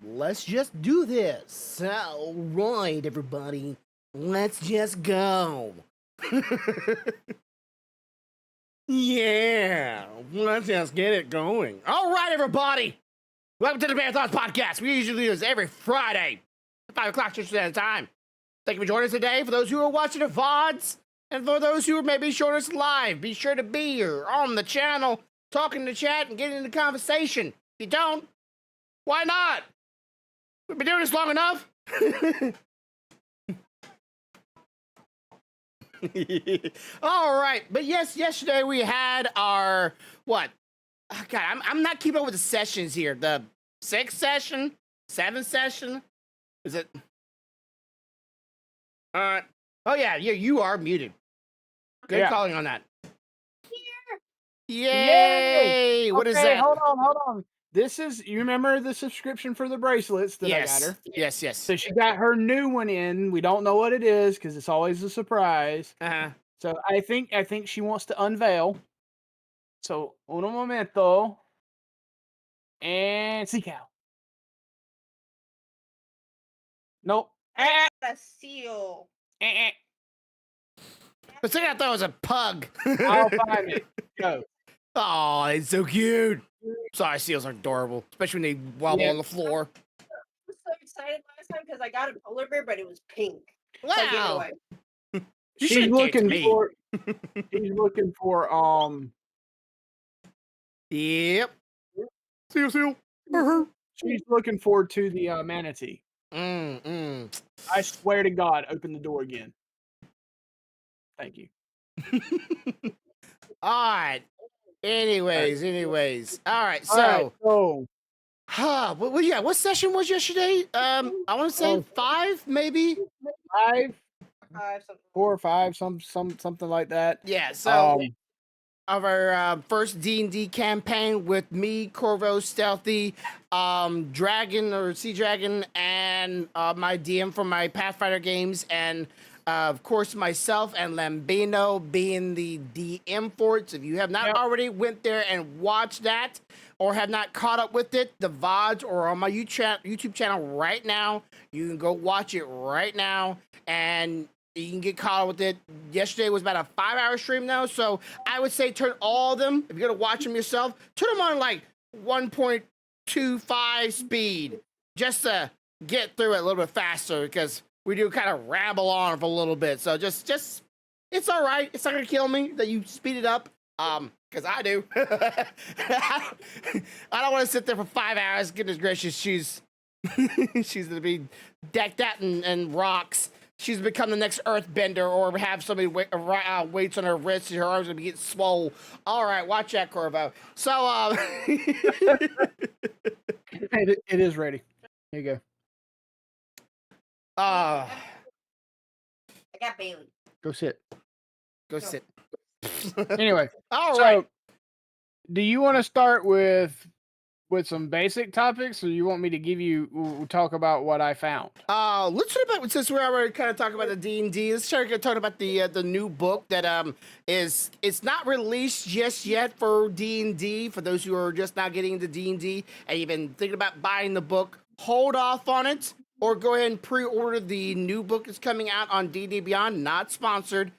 let's just do this. All right, everybody, let's just go. Yeah, let's just get it going. All right, everybody, welcome to the Bearthoughts podcast. We usually do this every Friday, 5 o'clock Central Standard Time. Thank you for joining us today. For those who are watching the VODs, and for those who are maybe showing us live, be sure to be here on the channel, talking in the chat and getting in the conversation. If you don't, why not? We've been doing this long enough. All right, but yes, yesterday we had our what? Oh, God, I'm not keeping up with the sessions here. The 6th session, 7th session, is it? Oh yeah, you are muted. Good calling on that. Yay! What is that? Hold on. This is, you remember the subscription for the bracelets that I got her? Yes. So she got her new one in. We don't know what it is because it's always a surprise. So I think she wants to unveil. So uno momento. And see cow. Nope. A seal. But second, I thought it was a pug. I'll find it. Go. Oh, it's so cute. Sorry, seals are adorable, especially when they wobble on the floor. I was so excited last time because I got a polar bear, but it was pink. Wow. So I gave it away. She's looking for. She's looking for. Yep. Seal. She's looking forward to the manatee. I I swear to God, open the door again. Thank you. All right. Anyways. All right. So, Well, yeah. What session was yesterday? I want to say 5, maybe. 5, Something. 4 or 5, something like that. Yeah. So of our first D&D campaign with me, Corvo, Stealthy, Dragon or Sea Dragon, and my DM from my Pathfinder games, and of course myself and Lambino being the DM for it. So if you have not already went there and watched that, or have not caught up with it, the VODs are on my YouTube channel right now. You can go watch it right now, and you can get caught up with it. Yesterday was about a 5-hour stream now, so I would say turn all of them, if you're gonna watch them yourself, turn them on like 1.25 speed, just to get through it a little bit faster, because we do kind of ramble on for a little bit. So just it's all right. It's not gonna kill me that you speed it up, because I do. I don't want to sit there for 5 hours. Goodness gracious, she's gonna be decked out in rocks. She's become the next earthbender, or have somebody weights on her wrists, and her arms gonna be getting swole. All right, watch that, Corvo. So, it is ready. Here you go. I got Bailey. Go sit. Sit. Anyway, All so right. do you want to start with some basic topics, or you want me to talk about what I found? Let's talk about, since we're already kind of talking about the D&D, let's start talking about the new book that it's not released just yet for D&D. For those who are just now getting into D&D and you've been thinking about buying the book, hold off on it, or go ahead and pre-order the new book that's coming out on D&D Beyond, not sponsored.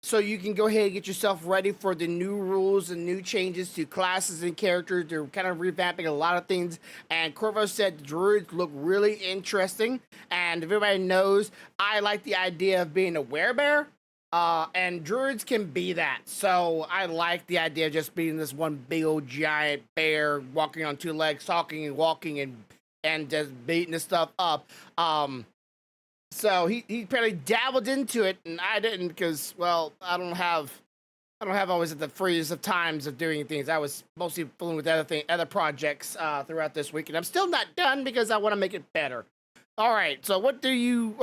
So you can go ahead and get yourself ready for the new rules and new changes to classes and characters. They're kind of revamping a lot of things. And Corvo said druids look really interesting. And if everybody knows, I like the idea of being a werebear. And druids can be that. So I like the idea of just being this one big old giant bear walking on 2 legs, talking and walking and just beating this stuff up. So he apparently dabbled into it, and I didn't, because, well, I don't have always at the freeze of times of doing things. I was mostly fooling with other projects throughout this week, and I'm still not done because I want to make it better. All right, so what do you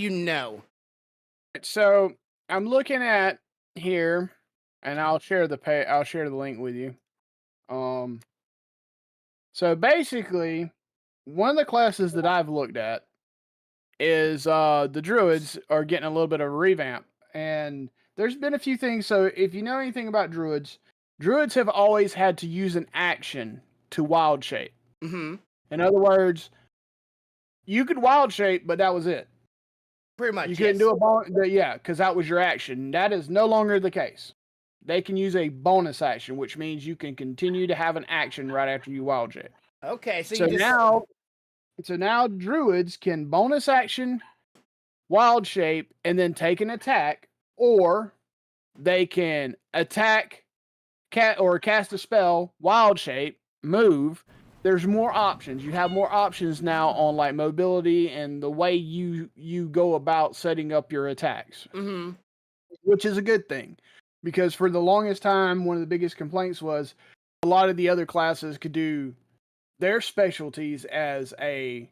know? So I'm looking at here, and I'll share the link with you. So basically, one of the classes that I've looked at is the druids are getting a little bit of a revamp, and there's been a few things. So if you know anything about druids have always had to use an action to wild shape. Mm-hmm. In other words, you could wild shape, but that was it. Pretty much. You couldn't do a bonus. Yeah, because that was your action. That is no longer the case. They can use a bonus action, which means you can continue to have an action right after you wild shape. Okay, so So you just now druids can bonus action, wild shape, and then take an attack, or they can attack, or cast a spell, wild shape, move. There's more options. You have more options now on like mobility and the way you go about setting up your attacks, which is a good thing, because for the longest time, one of the biggest complaints was a lot of the other classes could do their specialties as a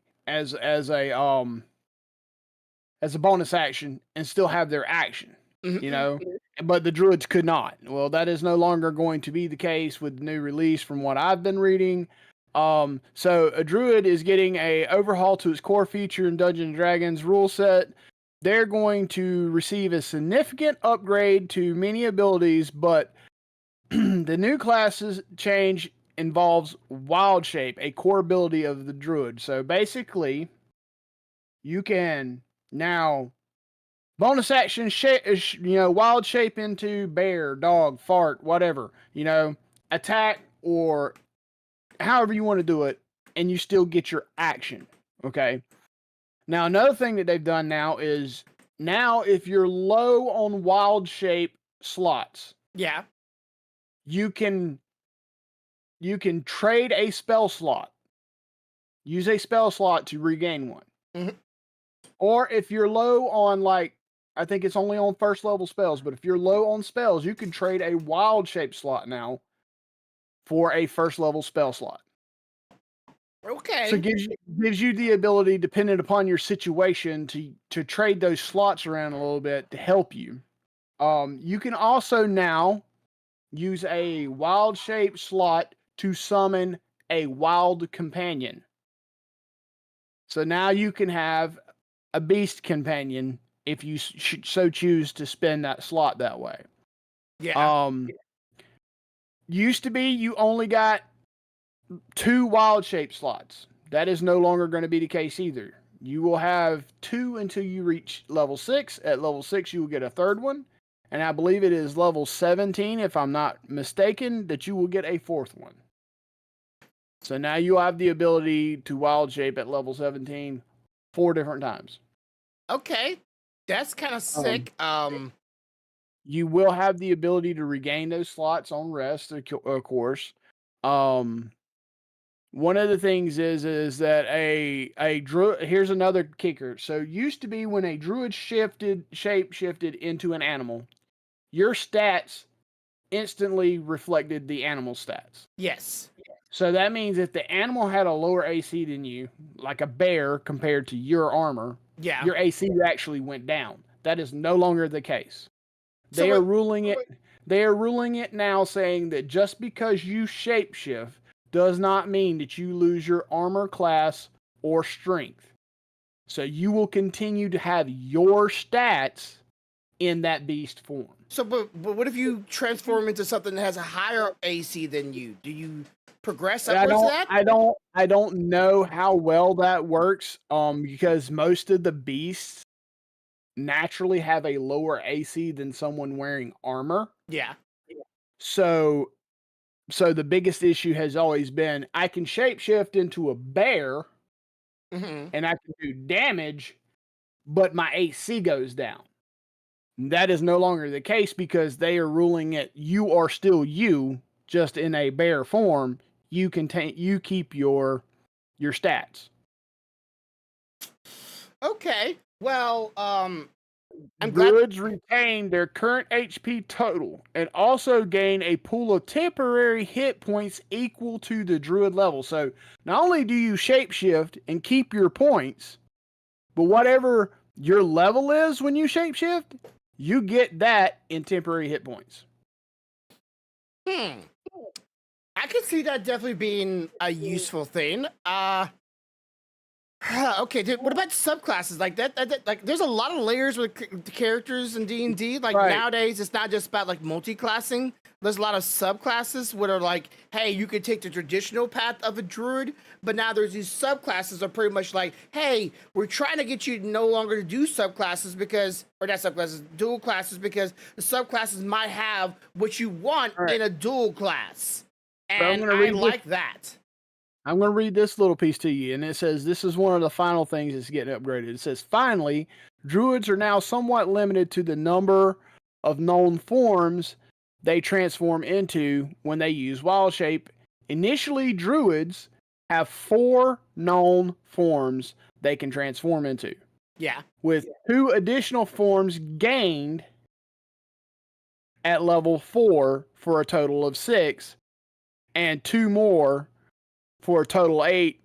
bonus action and still have their action, you know, but the druids could not. Well, that is no longer going to be the case with the new release from what I've been reading. So a druid is getting a overhaul to its core feature in Dungeons and Dragons rule set. They're going to receive a significant upgrade to many abilities, but the new classes change involves wild shape, a core ability of the druid. So basically, you can now bonus action wild shape into bear, dog, fart, whatever, attack or however you want to do it, and you still get your action. Okay. Now, another thing that they've done now is if you're low on wild shape slots, yeah. you can trade a spell slot. Use a spell slot to regain one. Or if you're low on, like, I think it's only on first level spells, but if you're low on spells, you can trade a wild shape slot now for a first level spell slot. Okay. So it gives you the ability, depending upon your situation, to trade those slots around a little bit to help you. You can also now use a wild shape slot to summon a wild companion. So now you can have a beast companion if you so choose to spend that slot that way. Yeah. Used to be you only got 2 wild shape slots. That is no longer going to be the case either. You will have 2 until you reach level 6. At level 6, you will get a third one. And I believe it is level 17, if I'm not mistaken, that you will get a 4th one. So now you have the ability to wild shape at level 17 4 different times. Okay. That's kind of sick. You will have the ability to regain those slots on rest, of course. One of the things is that a druid, here's another kicker. So used to be when a druid shapeshifted into an animal, your stats instantly reflected the animal stats. Yes. So that means if the animal had a lower AC than you, like a bear compared to your armor, your AC actually went down. That is no longer the case. They are ruling it now, saying that just because you shapeshift does not mean that you lose your armor class or strength. So you will continue to have your stats in that beast form. So, but what if you transform into something that has a higher AC than you? Do you progress upwards that? I don't know how well that works. Because most of the beasts naturally have a lower AC than someone wearing armor. Yeah. So the biggest issue has always been I can shapeshift into a bear and I can do damage, but my AC goes down. That is no longer the case because they are ruling it you are still you, just in a bear form. You keep your stats. Okay. Well, Druids retain their current HP total and also gain a pool of temporary hit points equal to the druid level. So not only do you shapeshift and keep your points, but whatever your level is when you shapeshift, you get that in temporary hit points. I could see that definitely being a useful thing. Okay, what about subclasses like that? Like, there's a lot of layers with the characters in D&D. Like nowadays, it's not just about like multi-classing. there's a lot of subclasses where are like, hey, you could take the traditional path of a druid, but now there's these subclasses are pretty much like, hey, we're trying to get you no longer to do subclasses because, or not subclasses, dual classes, because the subclasses might have what you want in a dual class. And I like that. I'm going to read this little piece to you, and it says, this is one of the final things that's getting upgraded. It says, finally, druids are now somewhat limited to the number of known forms they transform into when they use wild shape. Initially, druids have 4 known forms they can transform into. Yeah. With 2 additional forms gained at level 4 for a total of 6, and 2 more for a total 8,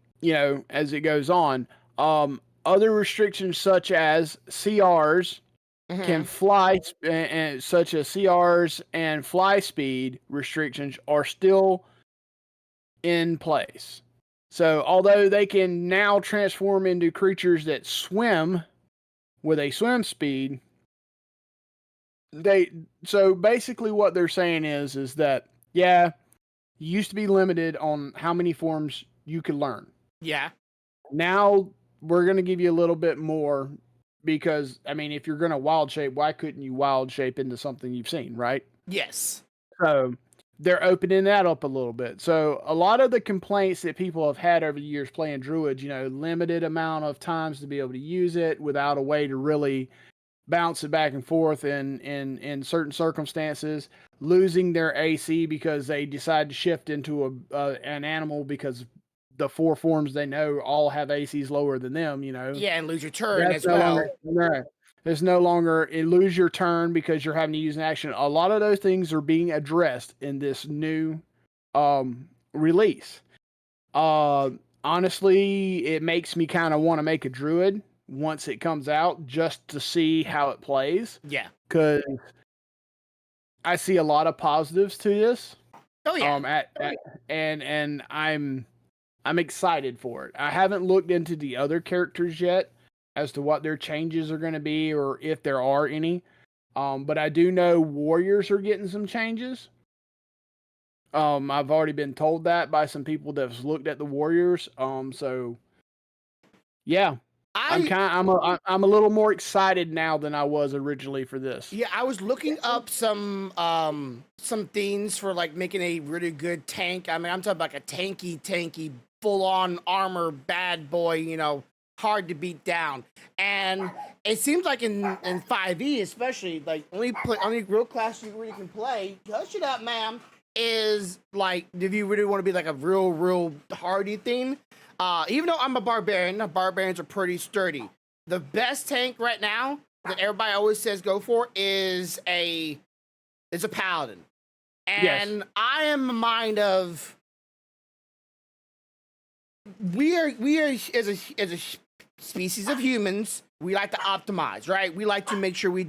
as it goes on. Other restrictions such as CRs can fly, such as CRs and fly speed restrictions are still in place. So although they can now transform into creatures that swim with a swim speed, so basically what they're saying is that, yeah, you used to be limited on how many forms you could learn. Yeah. Now we're going to give you a little bit more because, I mean, if you're going to wild shape, why couldn't you wild shape into something you've seen, right? Yes. So they're opening that up a little bit. So a lot of the complaints that people have had over the years playing druids, limited amount of times to be able to use it without a way to really bounce it back and forth in certain circumstances, losing their AC because they decide to shift into an animal because the 4 forms they know all have ACs lower than them, Yeah, and lose your turn as well. There's no longer lose your turn because you're having to use an action. A lot of those things are being addressed in this new release. Honestly, it makes me kind of want to make a druid once it comes out just to see how it plays. Yeah. Because I see a lot of positives to this. Oh yeah. And I'm excited for it. I haven't looked into the other characters yet as to what their changes are going to be or if there are any. But I do know warriors are getting some changes. I've already been told that by some people that have looked at the warriors. So yeah. I'm a little more excited now than I was originally for this. Yeah, I was looking up some things for like making a really good tank. I mean, I'm talking like a tanky, full-on armor bad boy, hard to beat down. And it seems like in 5e especially, like only real class you really can play, hush it up, ma'am, is like if you really want to be like a real hardy thing. Even though I'm a barbarian, the barbarians are pretty sturdy. The best tank right now that everybody always says go for is a paladin. And yes. I am a mind of we are as a species of humans, we like to optimize, right? We like to make sure we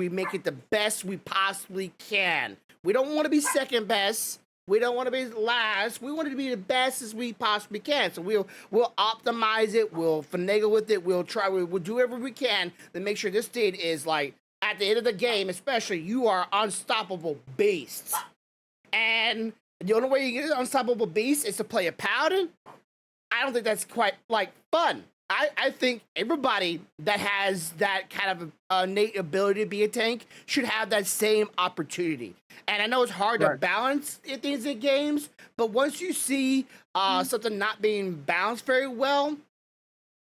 make it the best we possibly can. We don't want to be second best. We don't want to be last. We want it to be the best as we possibly can. So we'll optimize it. We'll finagle with it. We'll do whatever we can to make sure this thing is like at the end of the game, especially you are unstoppable beasts. And the only way you get an unstoppable beast is to play a paladin. I don't think that's quite like fun. I think everybody that has that kind of innate ability to be a tank should have that same opportunity. And I know it's hard to balance things in games, but once you see something not being balanced very well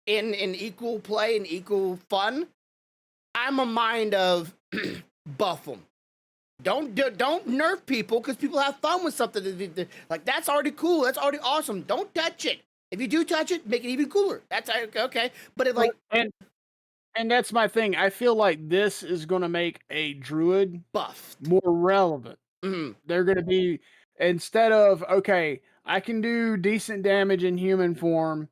in equal play and equal fun, I'm a mind of buff them. Don't nerf people because people have fun with something. Like that's already cool. That's already awesome. Don't touch it. If you do touch it, make it even cooler. That's okay. But if like and that's my thing. I feel like this is going to make a druid buff more relevant. Mm-hmm. They're going to be instead of okay, I can do decent damage in human form.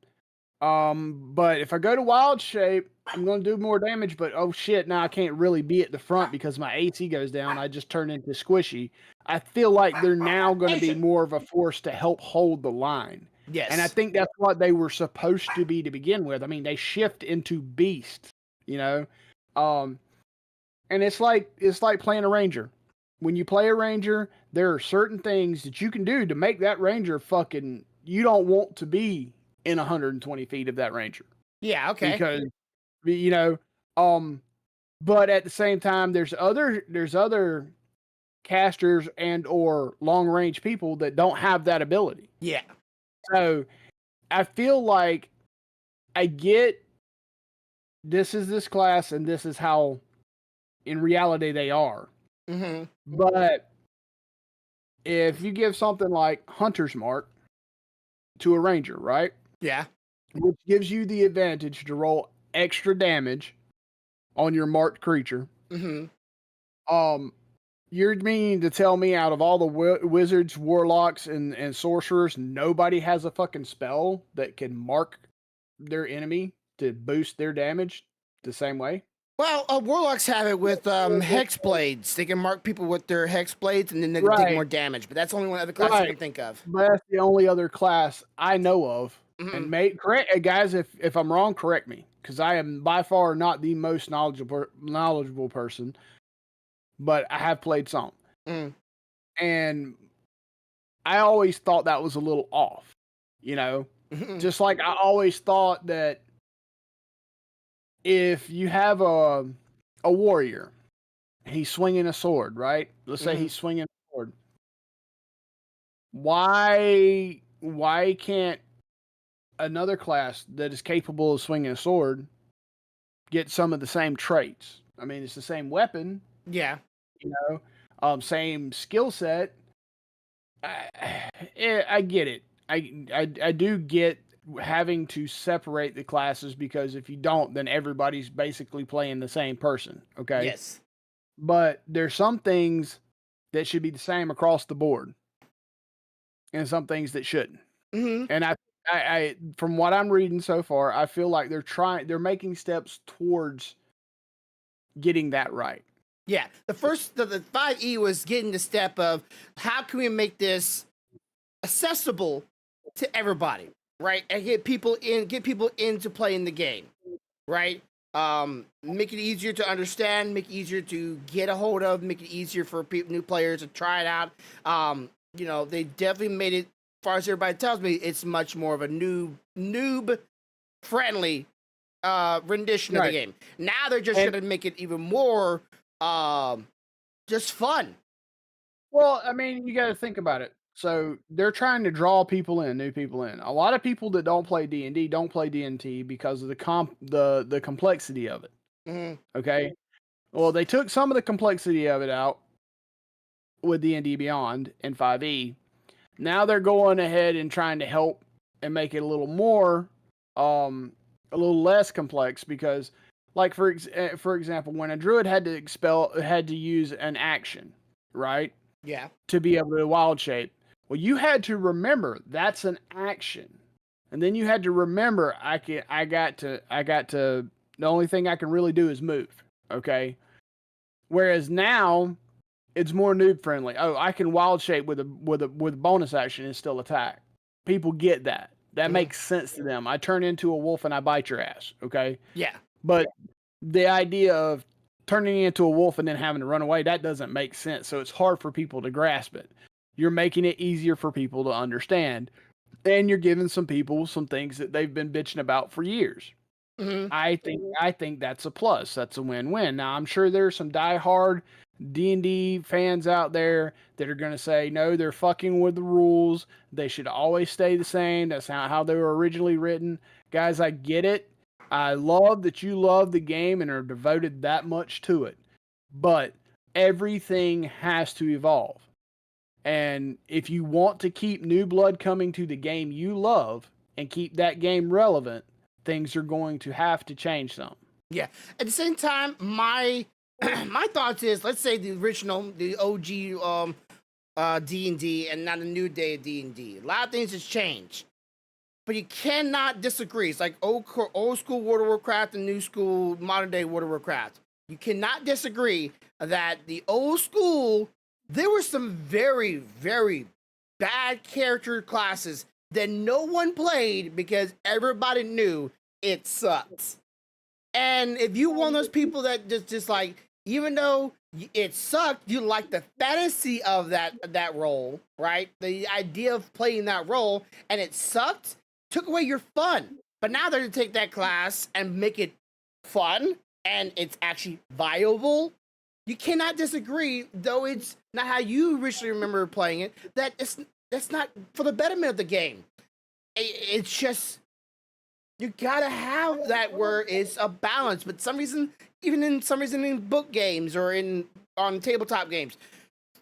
But if I go to wild shape, I'm going to do more damage. But oh shit, now I can't really be at the front because my AC goes down. I just turn into squishy. I feel like they're now going to be more of a force to help hold the line. Yes. And I think that's what they were supposed to be to begin with. I mean, they shift into beasts, And it's like playing a ranger. when you play a ranger, there are certain things that you can do to make that ranger fucking. You don't want to be in 120 feet of that ranger Yeah. Okay. because you know. But at the same time, there's other casters and or long range people that don't have that ability. Yeah. So I feel like I get this is this class and this is how in reality they are. Mm-hmm. But if you give something like Hunter's Mark to a ranger, right? Yeah. Which gives you the advantage to roll extra damage on your marked creature. Mm-hmm. You're meaning to tell me out of all the wizards, warlocks, and sorcerers, nobody has a fucking spell that can mark their enemy to boost their damage the same way? Well, warlocks have it with hex blades. They can mark people with their hex blades, and then they can take Right. more damage. But that's the only one other class I Right. can think of. But that's the only other class I know of. Mhm. And correct guys, if I'm wrong, correct me, because I am by far not the most knowledgeable person, but I have played some. Mm. And I always thought that was a little off, you know? Mhm. Just like I always thought that if you have a warrior, he's swinging a sword, right? Let's say Mhm. he's swinging a sword. Why can't another class that is capable of swinging a sword get some of the same traits? I mean, it's the same weapon, Yeah. you know, same skill set. I get it. I do get having to separate the classes because if you don't, then everybody's basically playing the same person. Okay. Yes. But there's some things that should be the same across the board, and some things that shouldn't. Mm-hmm. And I from what I'm reading so far, I feel like they're making steps towards getting that right. Yeah. The 5E was getting the step of how can we make this accessible to everybody, right? And get people into playing the game, right? Make it easier to understand, make it easier to get a hold of, make it easier for new players to try it out. They definitely made it. As far as everybody tells me, it's much more of a noob friendly rendition of the Right. game. Now they're just And- gonna make it even more just fun. Well, I mean, you got to think about it. So they're trying to draw people in, new people in. A lot of people that don't play D&D don't play D&T because of the complexity of it. Mm-hmm. Okay. Well, they took some of the complexity of it out with D&D Beyond and 5e. Now they're going ahead and trying to help and make it a little more, a little less complex because, like for example, when a druid had to use an action, right, Yeah. to be able to wild shape. Well, you had to remember that's an action, and then you had to remember I got to. The only thing I can really do is move. Okay. Whereas now it's more noob friendly. Oh, I can wild shape with a bonus action and still attack. People get that. That Mhm. makes sense to them. I turn into a wolf and I bite your ass. Okay. Yeah. But the idea of turning into a wolf and then having to run away, that doesn't make sense. So it's hard for people to grasp it. You're making it easier for people to understand. And you're giving some people some things that they've been bitching about for years. Mm-hmm. I think that's a plus. That's a win-win. Now, I'm sure there's some diehard D&D fans out there that are going to say, no, they're fucking with the rules. They should always stay the same. That's how they were originally written. Guys, I get it. I love that you love the game and are devoted that much to it. But everything has to evolve. And if you want to keep new blood coming to the game you love and keep that game relevant, things are going to have to change some. Yeah. At the same time, my my thoughts is, let's say the original, the OG D&D and not a new day of D&D. A lot of things has changed. But you cannot disagree. It's like old school World of Warcraft and new school modern day World of Warcraft. You cannot disagree that the old school, there were some very, very bad character classes that no one played because everybody knew it sucks. And if you one of those people that just like, even though it sucked. You like the fantasy of that role, right? The idea of playing that role, and it sucked. Took away your fun. But now they're gonna take that class and make it fun, and it's actually viable. You cannot disagree, though it's not how you originally remember playing it. That's not for the betterment of the game. It's just you gotta have that where it's a balance. But some reason, even in some reason in book games or on tabletop games,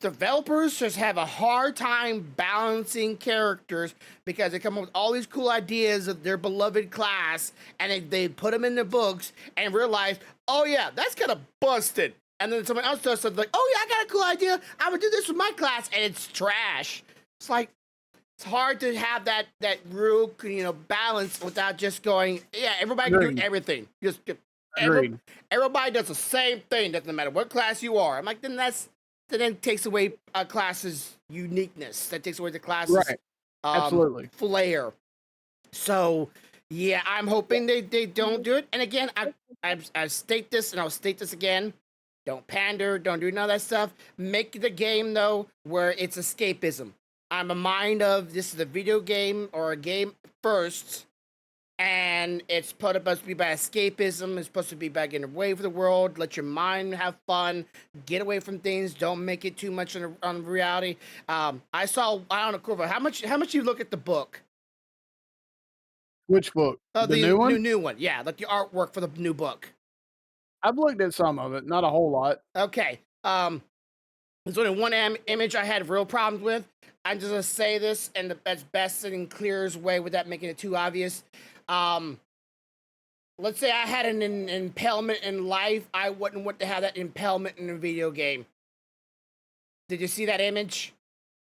developers just have a hard time balancing characters because they come up with all these cool ideas of their beloved class and they put them in the books and realize, oh yeah, that's kind of busted. And then someone else does something like, oh yeah, I got a cool idea. I would do this with my class, and it's trash. It's like it's hard to have that real balance without just going, yeah, everybody can do everything. Everybody does the same thing. Doesn't matter what class you are. I'm like, then takes away a class's uniqueness. That takes away the class's absolutely flair. So yeah, I'm hoping they don't do it. And again, I state this and I'll state this again. Don't pander. Don't do none of that stuff. Make the game though where it's escapism. I'm a mind of this is a video game or a game first, and it's supposed to be about escapism. It's supposed to be about getting away from the world. Let your mind have fun. Get away from things. Don't make it too much on reality. I don't know, Corvo. How much you look at the book? Which book? The new one? New one. Yeah, like the artwork for the new book. I've looked at some of it, not a whole lot. Okay. There's only one image I had real problems with. I'm just gonna say this in the best and clearest way without making it too obvious. Let's say I had an impalement in life. I wouldn't want to have that impalement in a video game. Did you see that image?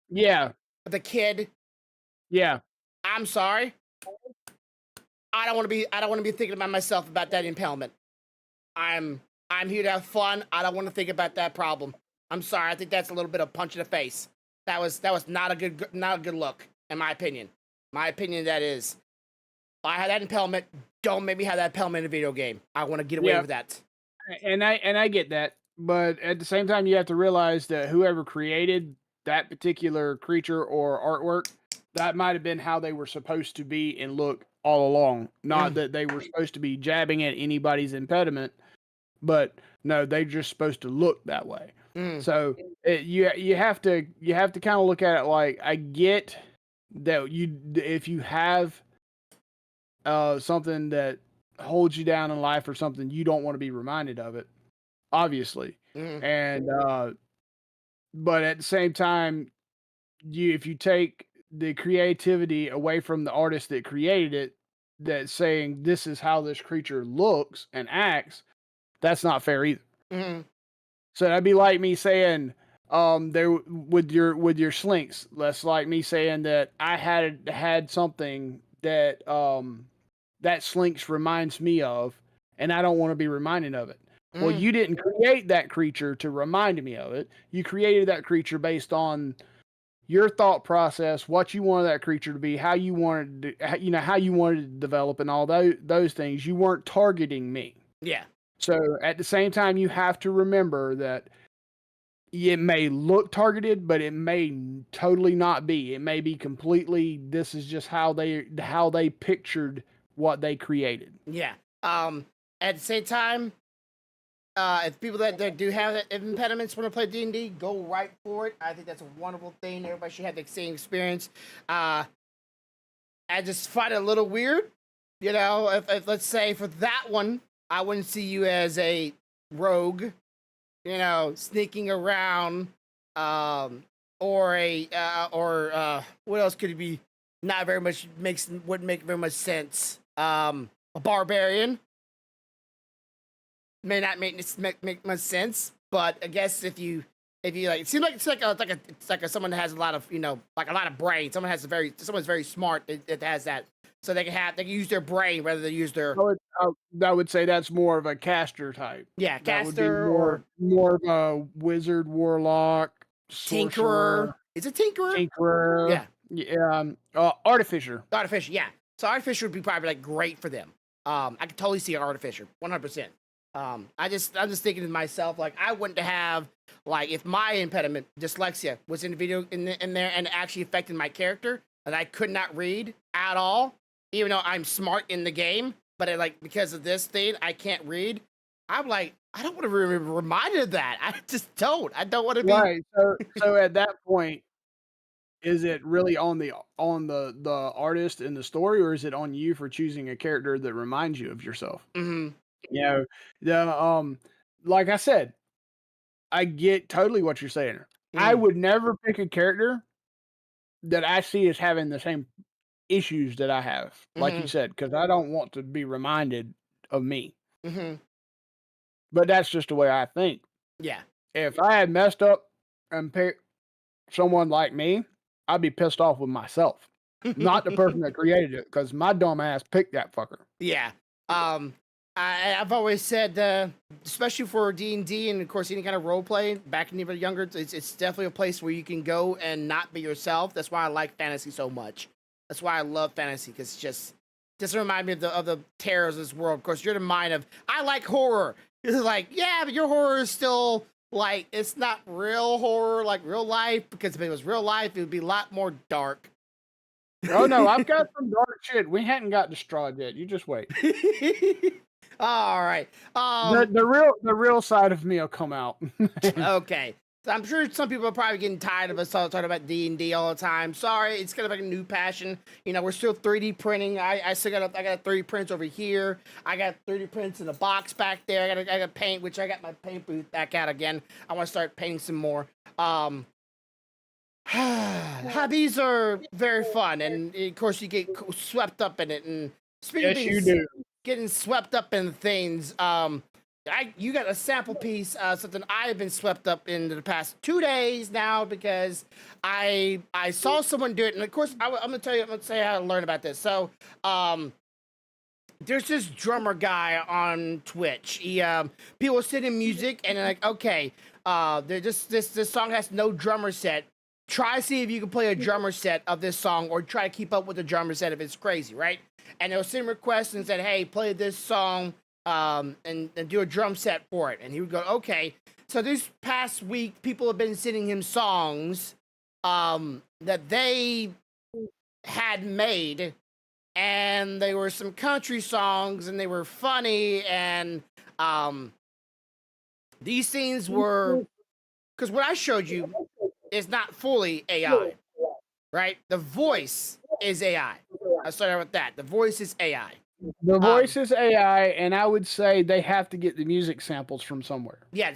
Yeah. The kid. Yeah. I'm sorry. I don't want to be thinking about myself about that impalement. I'm here to have fun. I don't want to think about that problem. I'm sorry. I think that's a little bit of punch in the face. That was not a good look, in my opinion. My opinion, that is. I had that impalement. Don't make me have that impalement in a video game. I want to get away with that. And I get that, but at the same time, you have to realize that whoever created that particular creature or artwork, that might have been how they were supposed to be and look all along. Not that they were supposed to be jabbing at anybody's impediment, but no, they're just supposed to look that way. So you have to kind of look at it like, I get that if you have something that holds you down in life or something, you don't want to be reminded of it, obviously. And but at the same time, if you take the creativity away from the artist that created it, that's saying this is how this creature looks and acts, that's not fair either. So that'd be like me saying, there with your slinks. That's like me saying that I had something that that slinks reminds me of, and I don't want to be reminded of it. Well, you didn't create that creature to remind me of it. You created that creature based on your thought process, what you wanted that creature to be, how you wanted to, how you wanted to develop, and all those things. You weren't targeting me. Yeah. So at the same time, you have to remember that it may look targeted, but it may totally not be. It may be completely, this is just how they pictured what they created. Yeah. At the same time, if people that do have impediments want to play D&D, go right for it. I think that's a wonderful thing. Everybody should have the same experience. I just find it a little weird. If let's say for that one, I wouldn't see you as a rogue, sneaking around, or what else could it be? Not very much wouldn't make very much sense. A barbarian may not make much sense, but I guess if you like, it seems like it's like someone that has a lot of like a lot of brain. Someone's very smart. It has that. So they can use their brain rather than use their. I would say that's more of a caster type. Yeah, caster or more of a wizard, warlock, tinkerer. Is it tinkerer? Tinkerer. Yeah. Artificer. Artificer. Yeah. So artificer would be probably like great for them. I could totally see an artificer, 100%. I'm just thinking to myself, like, I wouldn't have, like, if my impediment, dyslexia, was in the video in there and actually affected my character, and I could not read at all, even though I'm smart in the game, but like because of this thing, I can't read. I'm like, I don't want to be reminded of that. I just don't. I don't want to be. Right. So at that point, is it really on the artist and the story, or is it on you for choosing a character that reminds you of yourself? Hmm. You know, the like I said, I get totally what you're saying. I would never pick a character that I see as having the same issues that I have, like Hmm. you said, because I don't want to be reminded of me. Hmm. But that's just the way I think. Yeah. If I had messed up and picked someone like me, I'd be pissed off with myself, not the person that created it, because my dumb ass picked that fucker. Yeah. Um, I've always said, especially for D&D and of course any kind of role play, back when you were younger, it's definitely a place where you can go and not be yourself. That's why I like fantasy so much. That's why I love fantasy, because it just remind me of the terrors of this world. Of course, you're the mind of, I like horror. It's like, yeah, but your horror is still like, it's not real horror like real life, because if it was real life, it would be a lot more dark. Oh no, I've got some dark shit. We hadn't got destroyed yet. You just wait. All right. The real side of me will come out. Okay. So I'm sure some people are probably getting tired of us talking about D&D all the time. Sorry, it's kind of like a new passion. You know, we're still 3D printing. I got 3D prints over here. I got 3D prints in the box back there. I got paint, which I got my paint booth back out again. I want to start painting some more. Hobbies are very fun, and of course you get swept up in it. And speaking of Yes, being you do. getting swept up in things, you got a sample piece, something I've been swept up in the past 2 days now, because I saw someone do it, and of course I'm gonna tell you how to learn about this. So there's this drummer guy on Twitch. He people send him music, and they're like, okay, this song has no drummer set. Try to see if you can play a drummer set of this song, or try to keep up with the drummer set if it's crazy, right? And they'll send requests and said, hey, play this song, and do a drum set for it. And he would go, okay. So this past week, people have been sending him songs that they had made, and they were some country songs, and they were funny, and these scenes were, because what I showed you is not fully AI, right? The voice is AI. I started with that. The voice is AI. The voice is AI, and I would say they have to get the music samples from somewhere. Yeah,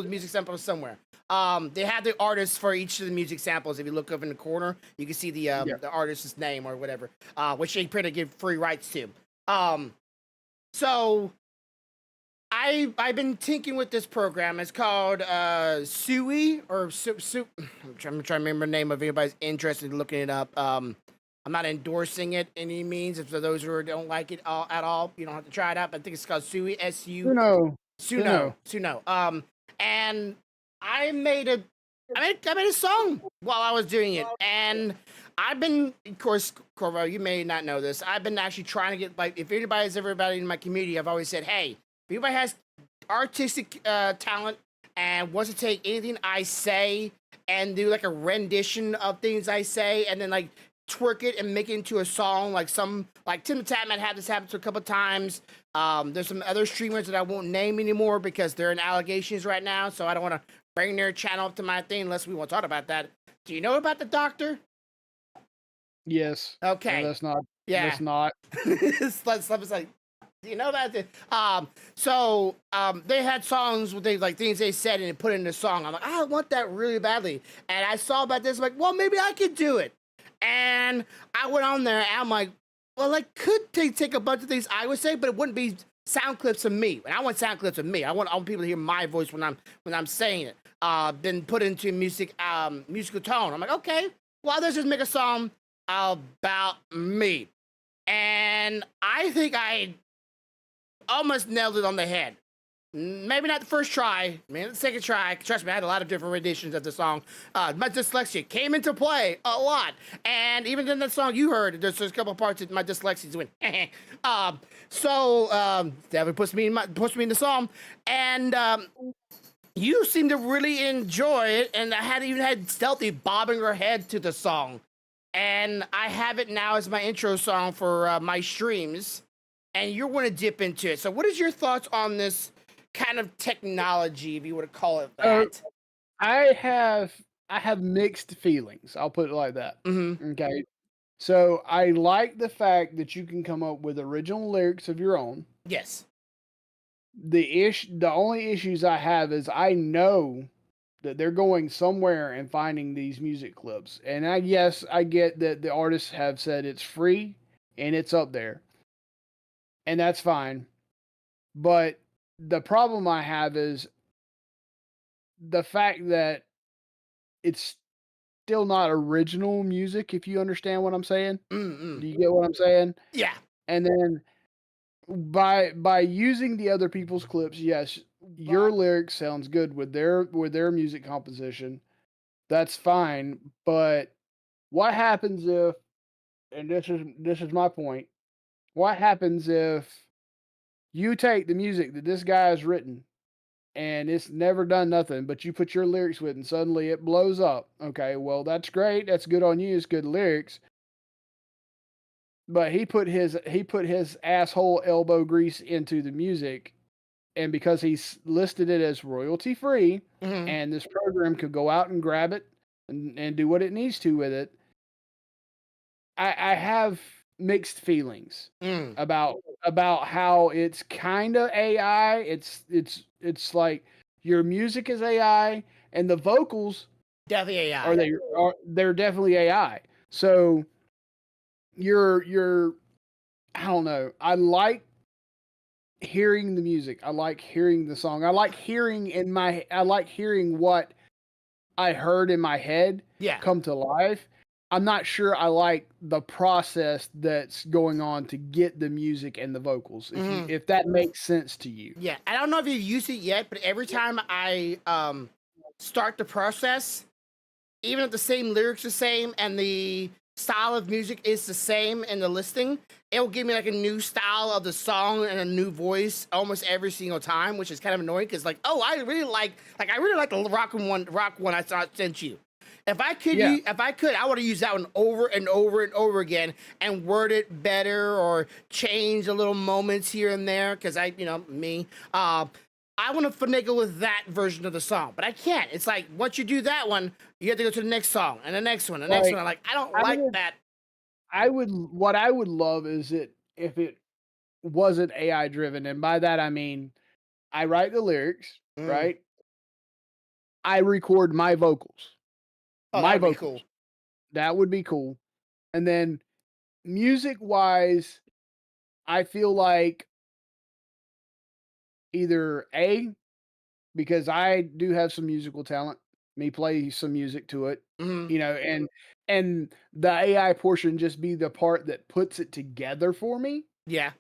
music samples somewhere. They have the artists for each of the music samples. If you look up in the corner, you can see the artist's name or whatever, which they pretty give free rights to. So I've been tinkering with this program. It's called Sui or Soup. I'm trying to remember the name of it. Anybody's interested in looking it up. I'm not endorsing it any means. If for those who don't like it at all, you don't have to try it out. But I think it's called Sui, Suno. And I made a song while I was doing it, and I've been, of course, Corvo, you may not know this. I've been actually trying to get, like, if anybody's everybody in my community, I've always said, hey, if anybody has artistic talent and wants to take anything I say and do like a rendition of things I say, and then like twerk it and make it into a song, like Tim the Tatman had this happen to a couple times. There's some other streamers that I won't name anymore because they're in allegations right now, so I don't want to bring their channel up to my thing unless we want to talk about that. Do you know about the doctor? Yes. Okay. No, that's not. Yeah. That's not. It's like, do you know about this? So they had songs with things they said and they put in the song. I'm like, I want that really badly. And I saw about this, I'm like, well, maybe I could do it. And I went on there and I'm like, well, I could take a bunch of things I would say, but it wouldn't be sound clips of me. And I want sound clips of me. I want people to hear my voice when I'm saying it. Then put into musical tone. I'm like, okay, well, let's just make a song about me. And I think I almost nailed it on the head. maybe not the first try, maybe the second try. Trust me, I had a lot of different renditions of the song. My dyslexia came into play a lot, and even in that song you heard, there's a couple parts that my dyslexia went. Definitely puts me in the song, and you seem to really enjoy it, and I had even had Stealthy bobbing her head to the song, and I have it now as my intro song for my streams, and you're going to dip into it. So, what is your thoughts on this kind of technology, if you would call it that? I have mixed feelings. I'll put it like that. Mm-hmm. Okay. So I like the fact that you can come up with original lyrics of your own. Yes. The only issues I have is I know that they're going somewhere and finding these music clips. And I get that the artists have said it's free and it's up there. And that's fine. But the problem I have is the fact that it's still not original music, if you understand what I'm saying. Mm-hmm. Do you get what I'm saying? Yeah. And then by using the other people's clips, yes, your lyrics sounds good with their music composition. That's fine. But what happens if, and this is my point, what happens if you take the music that this guy has written and it's never done nothing, but you put your lyrics with it and suddenly it blows up? Okay, well, that's great. That's good on you. It's good lyrics. But he put his asshole elbow grease into the music, and because he's listed it as royalty free, Mm-hmm. and this program could go out and grab it and do what it needs to with it, I have mixed feelings about how it's kind of AI. It's like your music is AI, and the vocals Definitely AI. they're definitely AI. So you're I don't know. I like hearing the music. I like hearing the song. I like hearing what I heard in my head come to life. I'm not sure I like the process that's going on to get the music and the vocals. If that makes sense to you. Yeah. I don't know if you've used it yet, but every time I start the process, even if the same lyrics are the same and the style of music is the same in the listing, it will give me like a new style of the song and a new voice almost every single time, which is kind of annoying because I really like the rock one I sent you. If I could, I would have used that one over and over and over again and word it better or change a little moments here and there because I want to finagle with that version of the song, but I can't. It's like once you do that one, you have to go to the next song and the next one, and the next one. I'm like, I don't like that. What I would love is if it wasn't AI driven, and by that I mean I write the lyrics, right? I record my vocals. Oh, that would be cool. That would be cool. And then music wise, I feel like either because I do have some musical talent, me play some music to it, and the AI portion just be the part that puts it together for me. Yeah.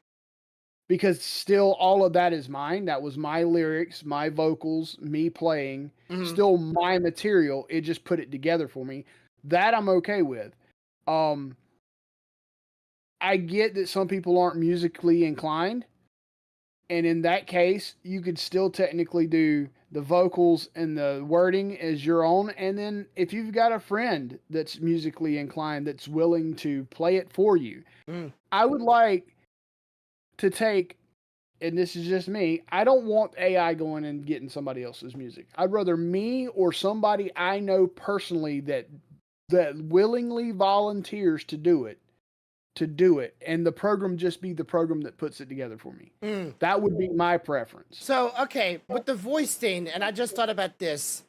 Because still all of that is mine. That was my lyrics, my vocals, me playing, still my material. It just put it together for me. That I'm okay with. I get that some people aren't musically inclined. And in that case, you could still technically do the vocals and the wording as your own. And then if you've got a friend that's musically inclined, that's willing to play it for you, I would like to take, and this is just me, I don't want AI going and getting somebody else's music. I'd rather me or somebody I know personally that willingly volunteers to do it, and the program just be the program that puts it together for me. That would be my preference. So, okay, with the voice thing, and I just thought about this,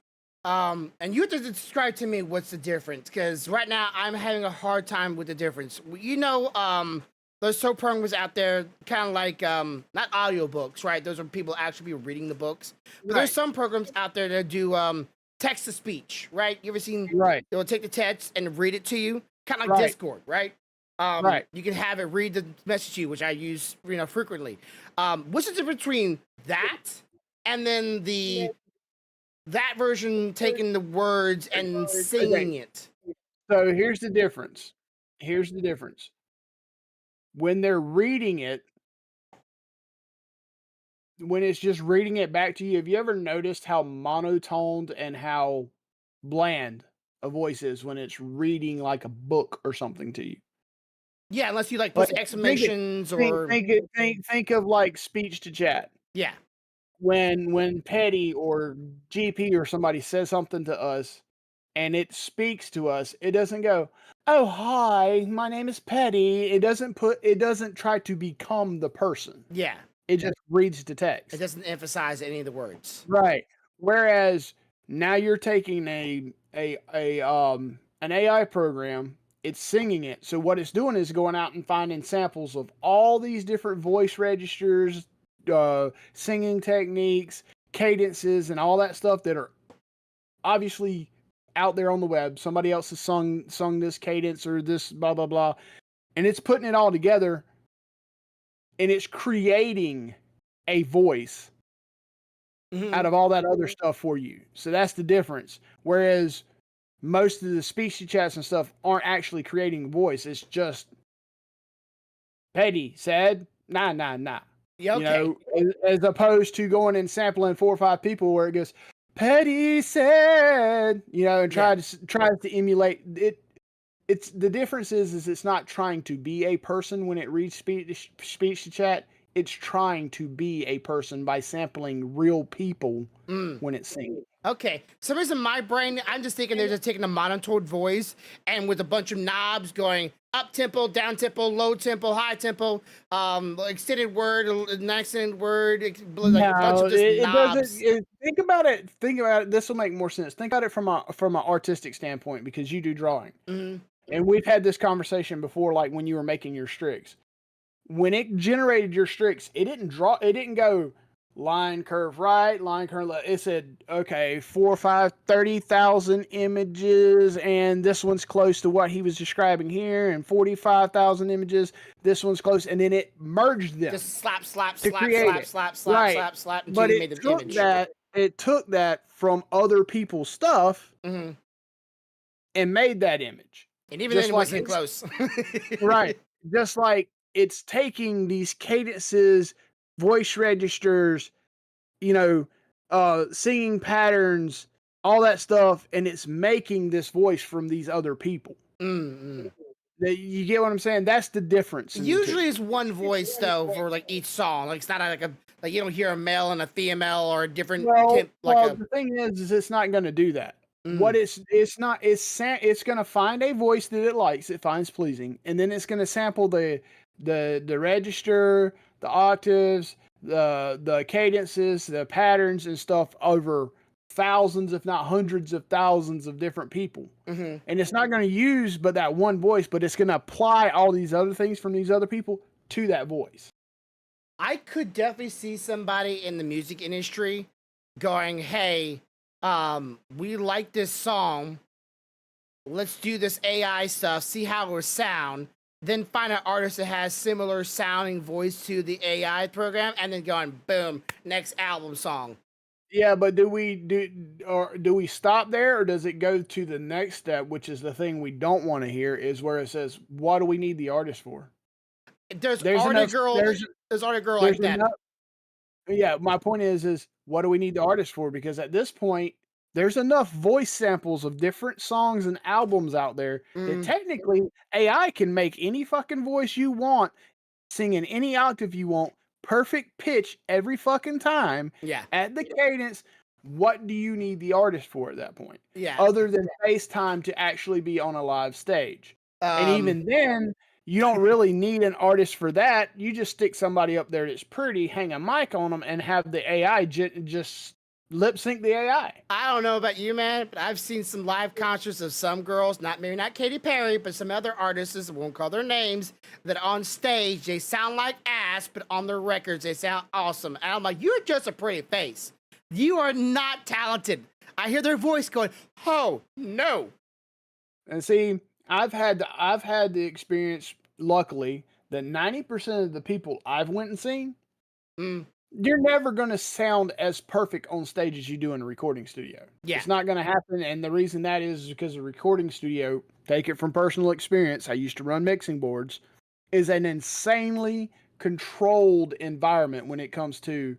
and you have to describe to me what's the difference, because right now I'm having a hard time with the difference. There's some programs out there, kind of like, not audiobooks, right? Those are people actually reading the books. But there's some programs out there that do text-to-speech, right? You ever seen? Right. They'll take the text and read it to you, kind of like Discord, right? You can have it read the message to you, which I use, frequently. What's the difference between that and then that version taking the words and singing it. So here's the difference. When they're reading it, when it's just reading it back to you, have you ever noticed how monotoned and how bland a voice is when it's reading like a book or something to you? Yeah, unless you like Like, put exclamations or think of like speech to chat. yeah. When Petty or GP or somebody says something to us and it speaks to us, it doesn't go, "Oh, hi, my name is Petty." It doesn't try to become the person. Yeah. It just reads the It text. doesn't emphasize any of the words. Right. Whereas now you're taking an AI program, it's singing it. So what it's doing is going out and finding samples of all these different voice registers, singing techniques, cadences, and all that stuff that are obviously out there on the web. Somebody else has sung this cadence or this blah blah blah, and it's putting it all together, and it's creating a voice out of all that other stuff for you. So that's the difference. Whereas most of the speech to chats and stuff aren't actually creating a voice. It's just Petty said, nah, nah, nah. Yeah, okay. You know, as opposed to going and sampling 4 or 5 people where it goes, Petty said, you know, and tries to emulate it. It's the difference is it's not trying to be a person when it reads speech to chat. It's trying to be a person by sampling real people when it's singing. Okay. Some reason my brain, I'm just thinking they're just taking a monotone voice and with a bunch of knobs going up tempo, down tempo, low tempo, high tempo, extended word, non-extended word, like a bunch of just knobs. Think about it. This will make more sense. Think about it from an artistic standpoint because you do drawing. Mm-hmm. And we've had this conversation before, like when you were making your strix. When it generated your strix, it didn't go line curve right, line curve left. It said, okay, 4, 5, 30,000 images, and this one's close to what he was describing here, and 45,000 images. This one's close, and then it merged them. Just slap, slap, to slap, create slap, it. slap, slap, Right. slap, slap, until But you made the image. it took that from other people's stuff Mm-hmm. and made that image. And even Just then, it like wasn't close. Right. Just like it's taking these cadences, voice registers, you know, singing patterns, all that stuff, and it's making this voice from these other people. Mm-hmm. You get what I'm saying? That's the difference. Usually it's one voice though for like each song. Like it's not like you don't hear a male and a female or a different the thing is it's not going to do that. What it's going to find a voice that it likes, it finds pleasing, and then it's going to sample the register, the octaves, the cadences, the patterns and stuff over thousands, if not hundreds of thousands of different people. Mm-hmm. And it's not going to use but that one voice, but it's going to apply all these other things from these other people to that voice. I could definitely see somebody in the music industry going, hey, we like this song. Let's do this AI stuff, see how it will sound, then find an artist that has similar sounding voice to the AI program, and then going, boom, next album song. Yeah, but do we stop there, or does it go to the next step, which is the thing we don't want to hear, is where it says, what do we need the artist for? There's already a girl like that. Yeah, my point is what do we need the artist for? Because at this point, there's enough voice samples of different songs and albums out there that technically AI can make any fucking voice you want, sing in any octave you want, perfect pitch every fucking time. Yeah. At the cadence. What do you need the artist for at that point? Yeah. Other than FaceTime to actually be on a live stage. And even then, you don't really need an artist for that. You just stick somebody up there that's pretty, hang a mic on them, and have the AI just lip sync the AI. I don't know about you, man, but I've seen some live concerts of some girls, maybe not Katy Perry, but some other artists, I won't call their names, that on stage, they sound like ass, but on their records, they sound awesome. And I'm like, you're just a pretty face. You are not talented. I hear their voice going, oh, no. And see, I've had the experience, luckily, that 90% of the people I've went and seen you're never going to sound as perfect on stage as you do in a recording studio. Yeah. It's not going to happen. And the reason that is because a recording studio, take it from personal experience, I used to run mixing boards, is an insanely controlled environment when it comes to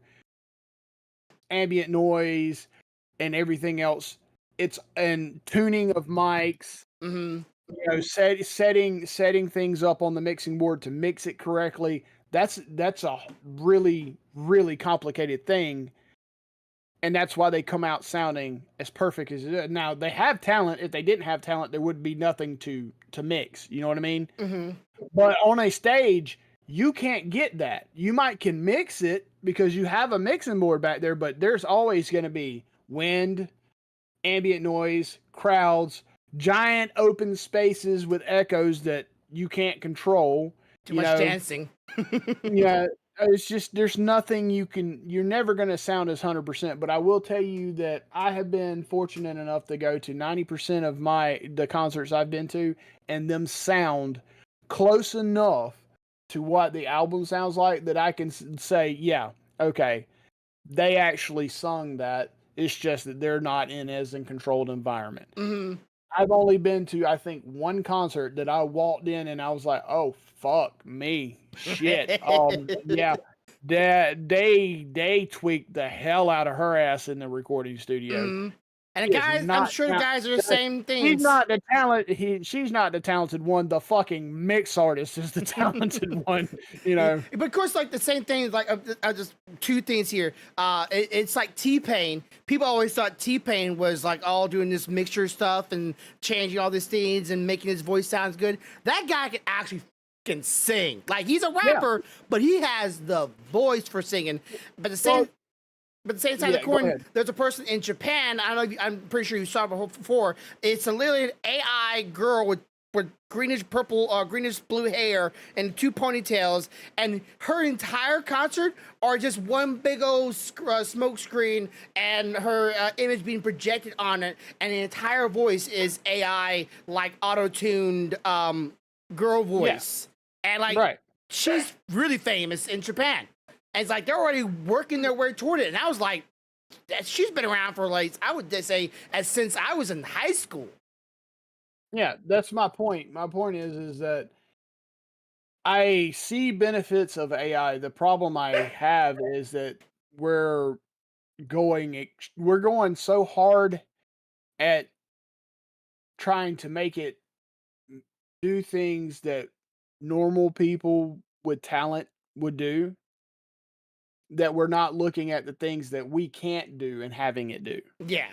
ambient noise and everything else. It's and tuning of mics, Mm-hmm. setting things up on the mixing board to mix it correctly. That's a really, really complicated thing. And that's why they come out sounding as perfect as it is. Now they have talent. If they didn't have talent, there would be nothing to mix. You know what I mean? Mm-hmm. But on a stage, you can't get that. You can mix it because you have a mixing board back there, but there's always going to be wind, ambient noise, crowds, giant open spaces with echoes that you can't control. Too much dancing. Yeah, it's just there's nothing you're never going to sound as 100%, but I will tell you that I have been fortunate enough to go to 90% of the concerts I've been to, and them sound close enough to what the album sounds like that I can say, yeah, okay, they actually sung that. It's just that they're not in as in controlled environment. Mm-hmm. I've only been to, I think, one concert that I walked in and I was like, oh, fuck me. Shit. Yeah. They tweaked the hell out of her ass in the recording studio. Mm-hmm. And guys, I'm sure the guys are the same things. She's not the she's not the talented one. The fucking mix artist is the talented one, you know. But of course, like the same thing, like just two things here. It's like T-Pain. People always thought T-Pain was like all doing this mixture stuff and changing all these things and making his voice sounds good. That guy can actually fucking sing. Like he's a rapper, but he has the voice for singing. But the same. But at the same side of the coin, there's a person in Japan. I don't know. I'm pretty sure you saw it before. It's literally an AI girl with greenish purple, greenish blue hair and two ponytails, and her entire concert are just one big old smoke screen and her image being projected on it, and the entire voice is AI, like auto-tuned girl voice, and like she's really famous in Japan. And it's like they're already working their way toward it. And I was like, she's been around for like, I would just say, since I was in high school. Yeah, that's my point. My point is that I see benefits of AI. The problem I have is that we're going so hard at trying to make it do things that normal people with talent would do, that we're not looking at the things that we can't do and having it do. Yeah.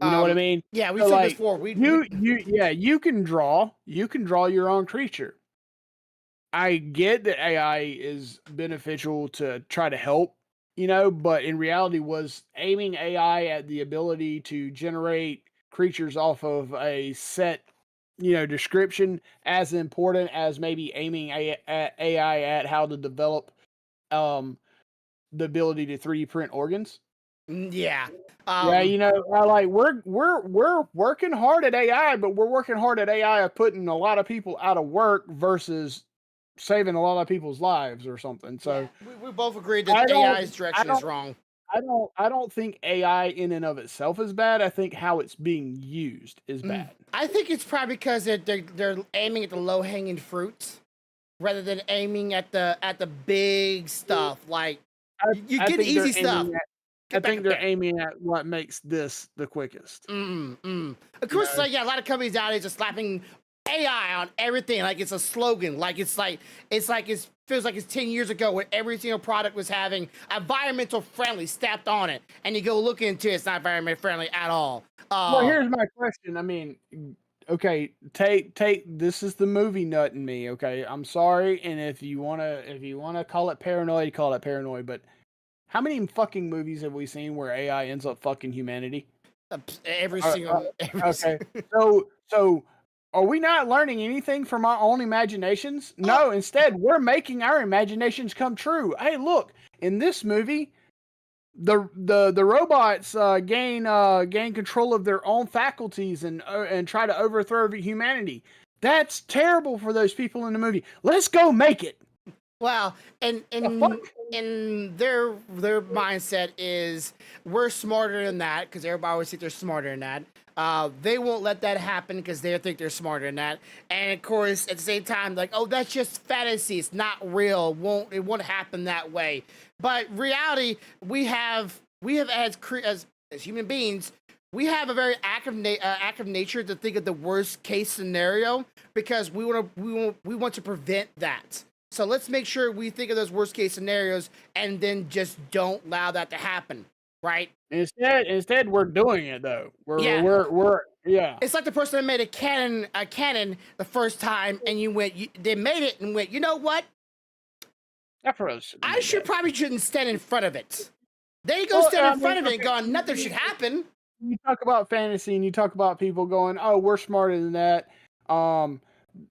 You know what I mean? Yeah, we said this before. You can draw your own creature. I get that AI is beneficial to try to help, but in reality was aiming AI at the ability to generate creatures off of a set, description as important as maybe aiming AI at how to develop the ability to 3D print organs. Yeah. We're working hard at AI, but we're working hard at AI of putting a lot of people out of work versus saving a lot of people's lives or something. So we both agreed that AI's direction is wrong. I don't think AI in and of itself is bad. I think how it's being used is bad. I think it's probably because they're aiming at the low hanging fruits rather than aiming at the big stuff. Like you get easy stuff. I think they're aiming at what makes this the quickest. Of course, a lot of companies out there just slapping AI on everything, like it's a slogan. Like it feels like it's 10 years ago when every single product was having environmental friendly stamped on it, and you go look into it, it's not environmental friendly at all. Well, here's my question. I mean, okay, take this is the movie nut in me. Okay, I'm sorry, and if you wanna call it paranoid, call it paranoid, but how many fucking movies have we seen where AI ends up fucking humanity? Every single. Okay. So are we not learning anything from our own imaginations? No, instead we're making our imaginations come true. Hey, look, in this movie, the robots gain control of their own faculties and try to overthrow humanity. That's terrible for those people in the movie. Let's go make it. Well, and The fuck? their mindset is we're smarter than that because everybody always think they're smarter than that. They won't let that happen because they think they're smarter than that. And of course, at the same time, like, oh, that's just fantasy. It's not real. It won't happen that way. But reality, we have as human beings, we have a very active nature to think of the worst case scenario because we want to prevent that. So let's make sure we think of those worst case scenarios and then just don't allow that to happen, right? Instead, we're doing it though. Yeah. We're yeah. It's like the person that made a cannon the first time, and they made it and went, you know what? I probably shouldn't stand in front of it. They go stand in front of it and going, nothing should happen. You talk about fantasy and you talk about people going, oh, we're smarter than that.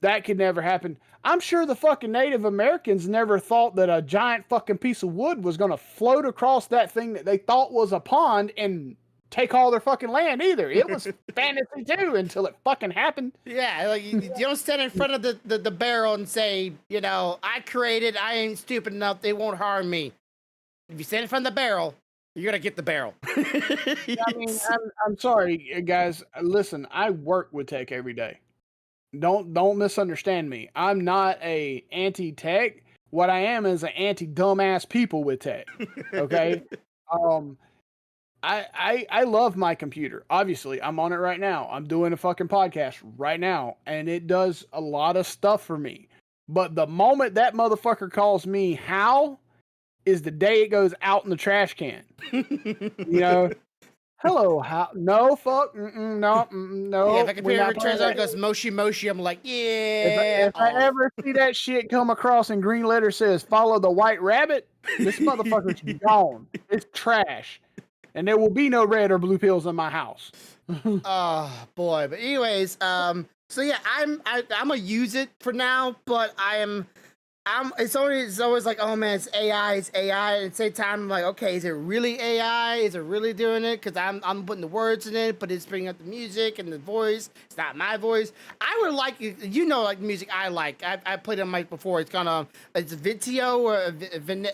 That could never happen. I'm sure the fucking Native Americans never thought that a giant fucking piece of wood was going to float across that thing that they thought was a pond and take all their fucking land either. It was fantasy too until it fucking happened. Yeah, like you don't stand in front of the barrel and say, you know, I created, I ain't stupid enough, they won't harm me. If you stand in front of the barrel, you're gonna get the barrel. I mean, I'm sorry, guys. Listen, I work with tech every day. Don't misunderstand me. I'm not a anti-tech. What I am is an anti-dumbass people with tech. Okay. I love my computer. Obviously, I'm on it right now. I'm doing a fucking podcast right now, and it does a lot of stuff for me. But the moment that motherfucker calls me Hal is the day it goes out in the trash can. You know? Hello, Hal. No, fuck. No. Yeah, if I computer turns on and goes Moshi Moshi, I'm like, yeah. If I ever see that shit come across in green letter says follow the white rabbit, this motherfucker's gone. It's trash. And there will be no red or blue pills in my house. Oh boy. But anyways, so yeah, I'm gonna use it for now, but it's always like, oh man, it's AI. And at the same time, I'm like, okay, is it really AI? Is it really doing it? Because I'm putting the words in it, but it's bringing up the music and the voice. It's not my voice. I would like, like music I like. I played on mic before. It's it's Vitio or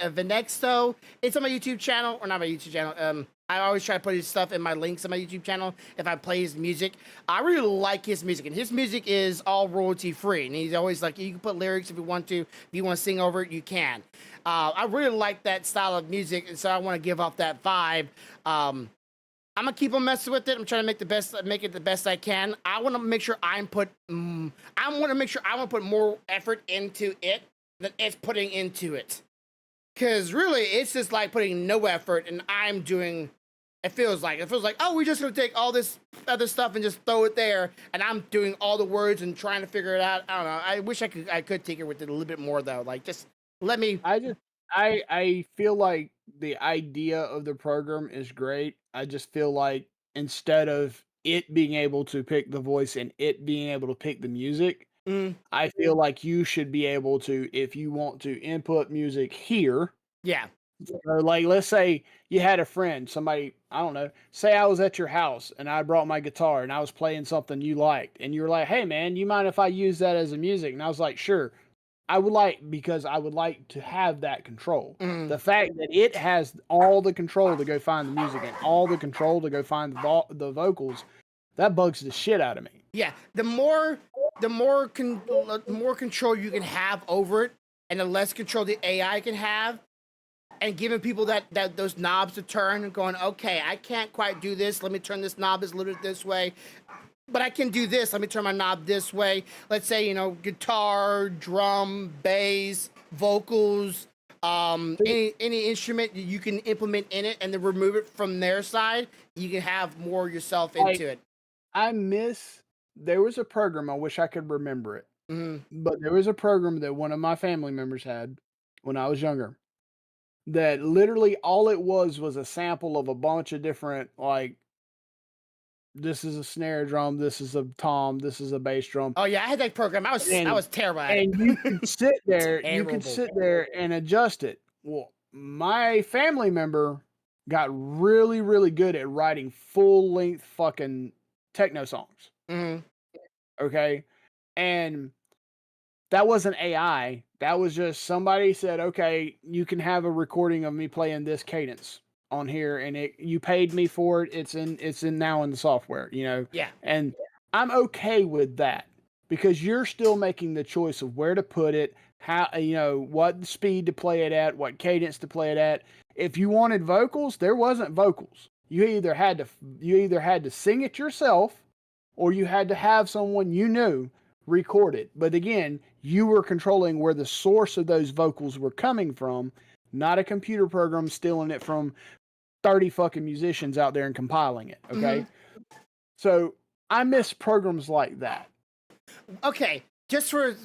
Venexto. It's on my YouTube channel, or not my YouTube channel. I always try to put his stuff in my links on my YouTube channel if I play his music. I really like his music, and his music is all royalty free. And he's always like, you can put lyrics if you want to. If you want to sing over it, you can. I really like that style of music, and so I want to give off that vibe. I'm gonna keep on messing with it. I'm trying to make it the best I can. I want to make sure I want to put more effort into it than it's putting into it. Because really, it's just like putting no effort, and I'm doing. It feels like, oh, we're just gonna take all this other stuff and just throw it there, and I'm doing all the words and trying to figure it out. I don't know. I wish I could tinker with it a little bit more though. Like, just let me. I feel like the idea of the program is great. I just feel like instead of it being able to pick the voice and it being able to pick the music, I feel like you should be able to, if you want to input music here. Yeah. Or like, let's say you had a friend, somebody, I don't know, say I was at your house and I brought my guitar and I was playing something you liked and you were like, hey man, you mind if I use that as a music? And I was like, sure. Because I would like to have that control. The fact that it has all the control to go find the music and all the control to go find the vocals, that bugs the shit out of me. Yeah, the more control you can have over it, and the less control the AI can have, and giving people those knobs to turn and going, okay, I can't quite do this. Let me turn this knob a little bit this way. But I can do this. Let me turn my knob this way. Let's say, guitar, drum, bass, vocals, any instrument you can implement in it and then remove it from their side. You can have more yourself into it. There was a program, I wish I could remember it. But there was a program that one of my family members had when I was younger that literally all it was a sample of a bunch of different, like, this is a snare drum, this is a tom, this is a bass drum. Oh yeah, I had that program. I was terrible at it. And you could sit there, and adjust it. Well, my family member got really, really good at writing full length fucking techno songs. Okay. And that wasn't AI. That was just somebody said, okay, you can have a recording of me playing this cadence on here, and you paid me for it. It's in now in the software, Yeah. and I'm okay with that because you're still making the choice of where to put it, how, what speed to play it at, what cadence to play it at. If you wanted vocals, there wasn't vocals. You either had to sing it yourself, or you had to have someone you knew record it. But again, you were controlling where the source of those vocals were coming from, not a computer program stealing it from 30 fucking musicians out there and compiling it. Okay. So I miss programs like that. Okay, just for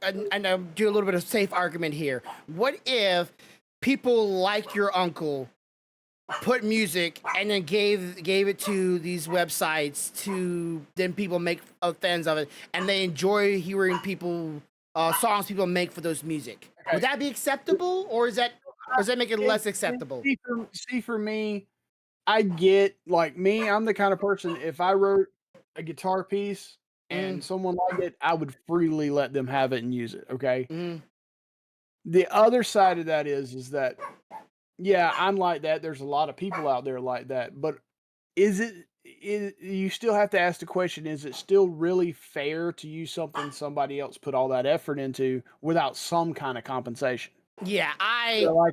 and I'll do a little bit of safe argument here. What if people like your uncle put music and then gave it to these websites to then people make fans of it and they enjoy hearing people songs people make for those music? Okay. Would that be acceptable, or does that make it less acceptable? See, for me, I get, like, me, I'm the kind of person, if I wrote a guitar piece and someone liked it, I would freely let them have it and use it. Okay. The other side of that is that, yeah, I'm like that. There's a lot of people out there like that, but you still have to ask the question, is it still really fair to use something somebody else put all that effort into without some kind of compensation? Yeah, So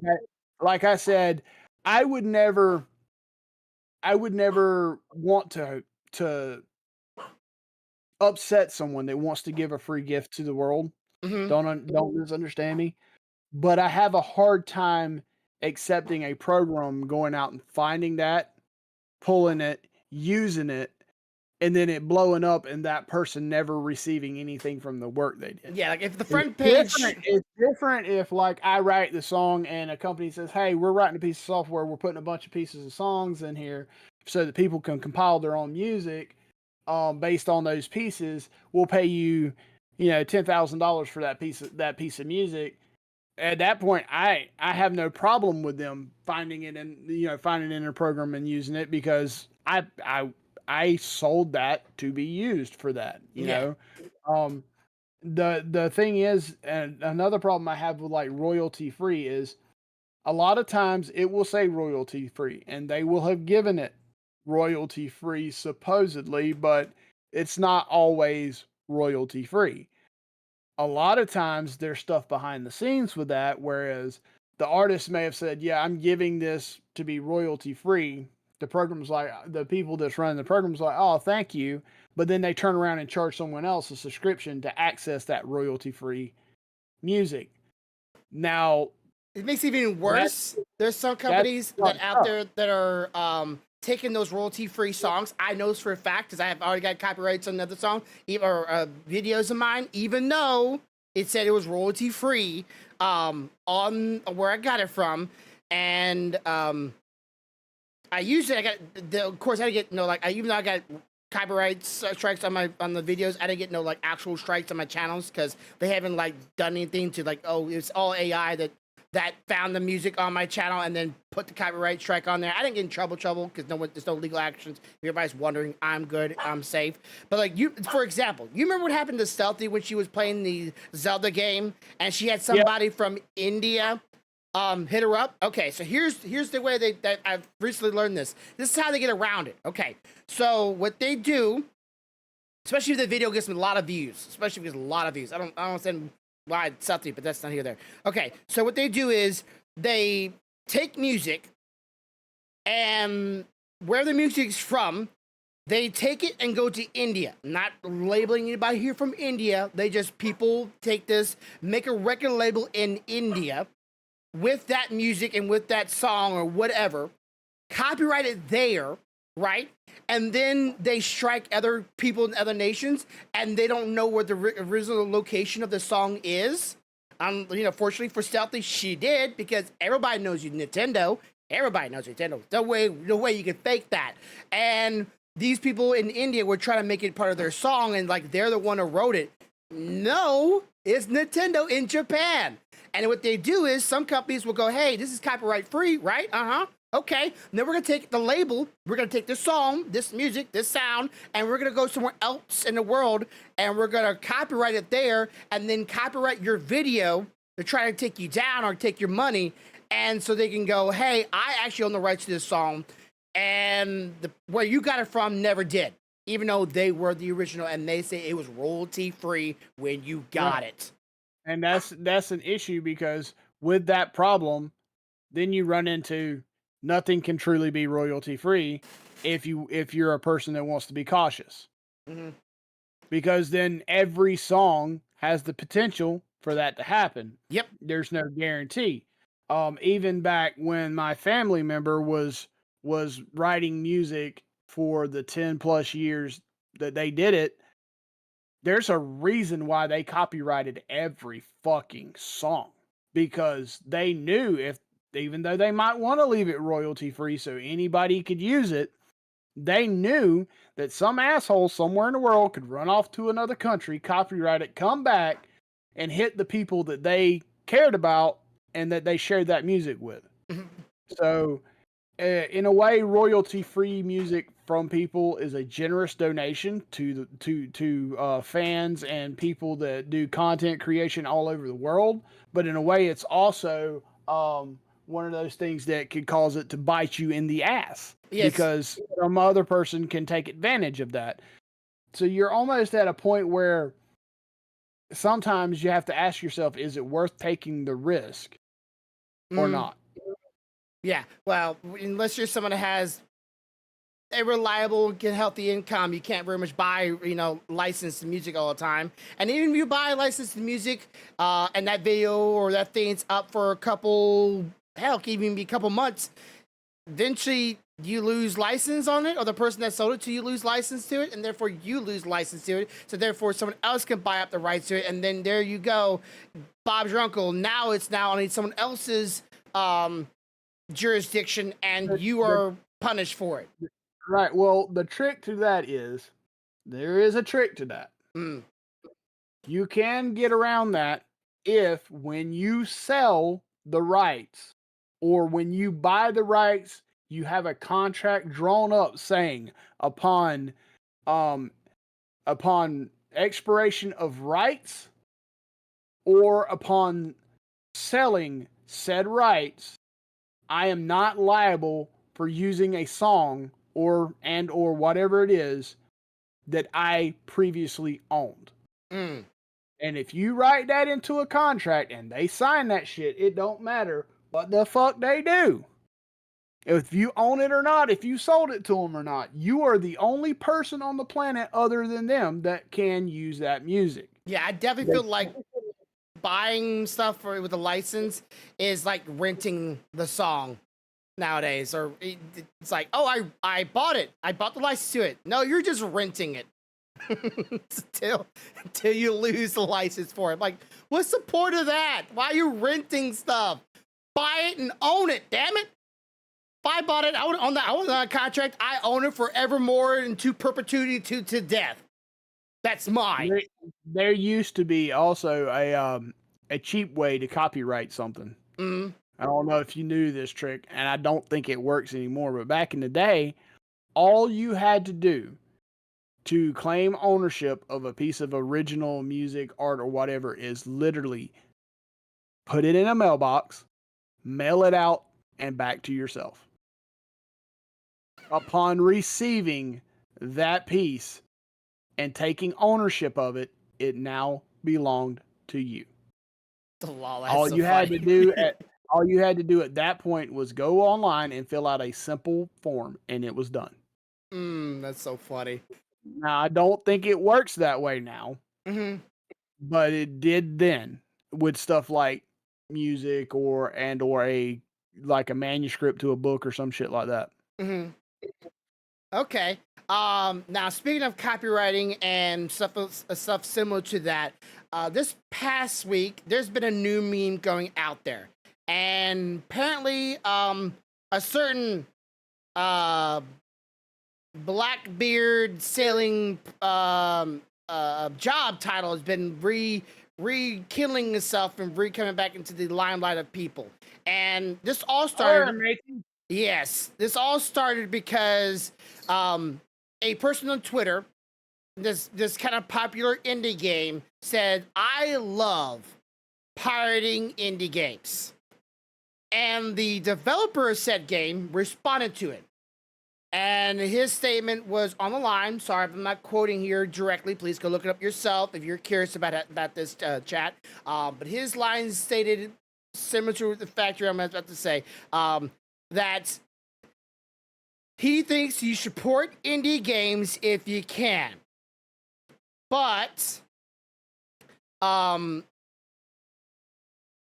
like I said, I would never want to upset someone that wants to give a free gift to the world. Don't misunderstand me, but I have a hard time accepting a program going out and finding that, pulling it, using it, and then it blowing up and that person never receiving anything from the work they did. Yeah, like if the front page, it's different if, like, I write the song and a company says, hey, we're writing a piece of software, we're putting a bunch of pieces of songs in here so that people can compile their own music based on those pieces. We'll pay you, $10,000 for that piece of music. At that point, I have no problem with them finding it in a program and using it, because I sold that to be used for that, know. The thing is, and another problem I have with, like, royalty free is a lot of times it will say royalty free and they will have given it royalty free supposedly, but it's not always royalty free. A lot of times there's stuff behind the scenes with that, whereas the artist may have said, yeah, I'm giving this to be royalty free. The program's like, the people that's running the program's like, oh, thank you. But then they turn around and charge someone else a subscription to access that royalty free music. Now, it makes it even worse. There's some companies that out there that are taking those royalty-free songs. I know this for a fact because I have already got copyrights on another song, or videos of mine, even though it said it was royalty-free on where I got it from, and I used it. Of course, I didn't get even though I got copyright strikes on the videos, I didn't get no actual strikes on my channels because they haven't done anything to it's all AI that found the music on my channel and then put the copyright strike on there. I didn't get in trouble because there's no legal actions. If everybody's wondering, I'm good, I'm safe. But for example, you remember what happened to Stealthy when she was playing the Zelda game and she had somebody from India hit her up? Okay, so here's the way that I've recently learned this. This is how they get around it. Okay, so what they do, especially if the video gets a lot of views, I don't understand why it's Stealthy, but that's not here or there. Okay, so what they do is they take music, and where the music's from, they take it and go to India. Not labeling anybody here from India. People take this, make a record label in India with that music and with that song or whatever, copyright it there, right? And then they strike other people in other nations, and they don't know where the original location of the song is. Fortunately for Stealthy, she did, because everybody knows Nintendo. Everybody knows Nintendo. No way you can fake that. And these people in India were trying to make it part of their song, and they're the one who wrote it. No, it's Nintendo in Japan. And what they do is some companies will go, hey, this is copyright free, right? Okay, then we're gonna take the label, we're gonna take this song, this music, this sound, and we're gonna go somewhere else in the world and we're gonna copyright it there and then copyright your video to try to take you down or take your money. And so they can go, hey, I actually own the rights to this song, and where you got it from never did, even though they were the original and they say it was royalty free when you got it. And that's an issue because with that problem, then you run into nothing can truly be royalty free if you're a person that wants to be cautious. Mm-hmm. Because then every song has the potential for that to happen. Yep. There's no guarantee. Even back when my family member was writing music for the 10 plus years that they did it, there's a reason why they copyrighted every fucking song, because they knew if, even though they might want to leave it royalty free so anybody could use it, they knew that some asshole somewhere in the world could run off to another country, copyright it, come back, and hit the people that they cared about and that they shared that music with. So, in a way, royalty-free music from people is a generous donation to fans and people that do content creation all over the world. But in a way, it's also one of those things that could cause it to bite you in the ass. Yes. Because some other person can take advantage of that. So you're almost at a point where sometimes you have to ask yourself, is it worth taking the risk or not? Yeah, well, unless you're someone that has a reliable, healthy income, you can't very much buy, licensed music all the time. And even if you buy licensed music, and that video or that thing's up for a couple, hell, it can even be a couple months, eventually you lose license on it, or the person that sold it to you lose license to it, and therefore you lose license to it. So therefore someone else can buy up the rights to it, and then there you go, Bob's your uncle. Now it's on someone else's jurisdiction, and you are punished for it. Right. Well, the trick to that is, there is a trick to that. You can get around that if, when you sell the rights or when you buy the rights, you have a contract drawn up saying upon expiration of rights or upon selling said rights, I am not liable for using a song or whatever it is that I previously owned. And if you write that into a contract and they sign that shit, it don't matter what the fuck they do. If you own it or not, if you sold it to them or not, you are the only person on the planet other than them that can use that music. Yeah, I definitely feel like buying stuff with a license is like renting the song nowadays. Or it's like, oh, I bought it. I bought the license to it. No, you're just renting it. until you lose the license for it. Like, what's the point of that? Why are you renting stuff? Buy it and own it, damn it. If I bought it, I was on a contract, I own it forevermore into perpetuity to death. That's mine. There used to be also a cheap way to copyright something. I don't know if you knew this trick, and I don't think it works anymore, but back in the day, all you had to do to claim ownership of a piece of original music, art, or whatever is literally put it in a mailbox, mail it out, and back to yourself. Upon receiving that piece and taking ownership of it, it now belonged to you. All you had to do at that point was go online and fill out a simple form, and it was done. That's so funny. Now, I don't think it works that way now, but it did then with stuff like music or a manuscript to a book or some shit like that. Okay. Now speaking of copywriting and stuff similar to that, this past week there's been a new meme going out there, and apparently a certain Blackbeard sailing job title has been rekindling itself and coming back into the limelight of people. And this all started. Yes, this all started because a person on Twitter, this kind of popular indie game, said, "I love pirating indie games," and the developer of said game responded to it. And his statement was on the line. Sorry if I'm not quoting here directly. Please go look it up yourself if you're curious about this chat. But his line stated, similar to the factor I'm about to say, that he thinks you support indie games if you can, but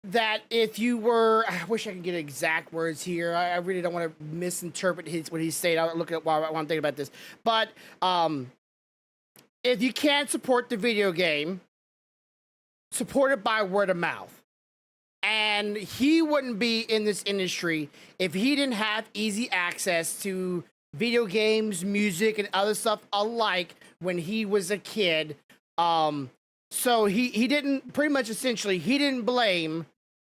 that if you were, I wish I could get exact words here. I really don't want to misinterpret what he's saying. I'll look at while I'm thinking about this. But if you can't support the video game, support it by word of mouth. And he wouldn't be in this industry if he didn't have easy access to video games, music, and other stuff alike when he was a kid. So he didn't, pretty much essentially, he didn't blame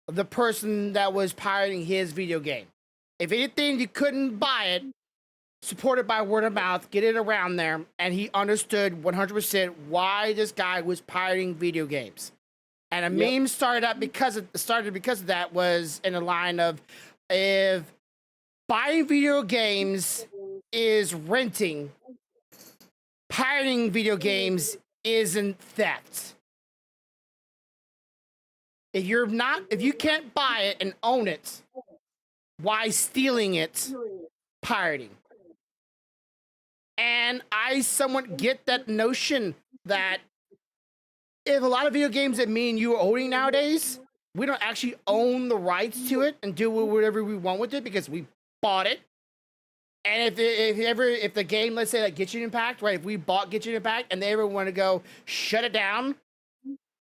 the person that was pirating his video game. If anything, you couldn't buy it, support it by word of mouth, get it around there, and he understood 100% why this guy was pirating video games. And a meme started because of that, was in a line of, if buying video games is renting, pirating video games isn't theft. If you can't buy it and own it, why stealing it? Pirating. And I somewhat get that notion that if a lot of video games that me and you are owning nowadays, we don't actually own the rights to it and do whatever we want with it because we bought it. And if the game, let's say like Genshin Impact, right? If we bought Genshin Impact and they ever want to go shut it down,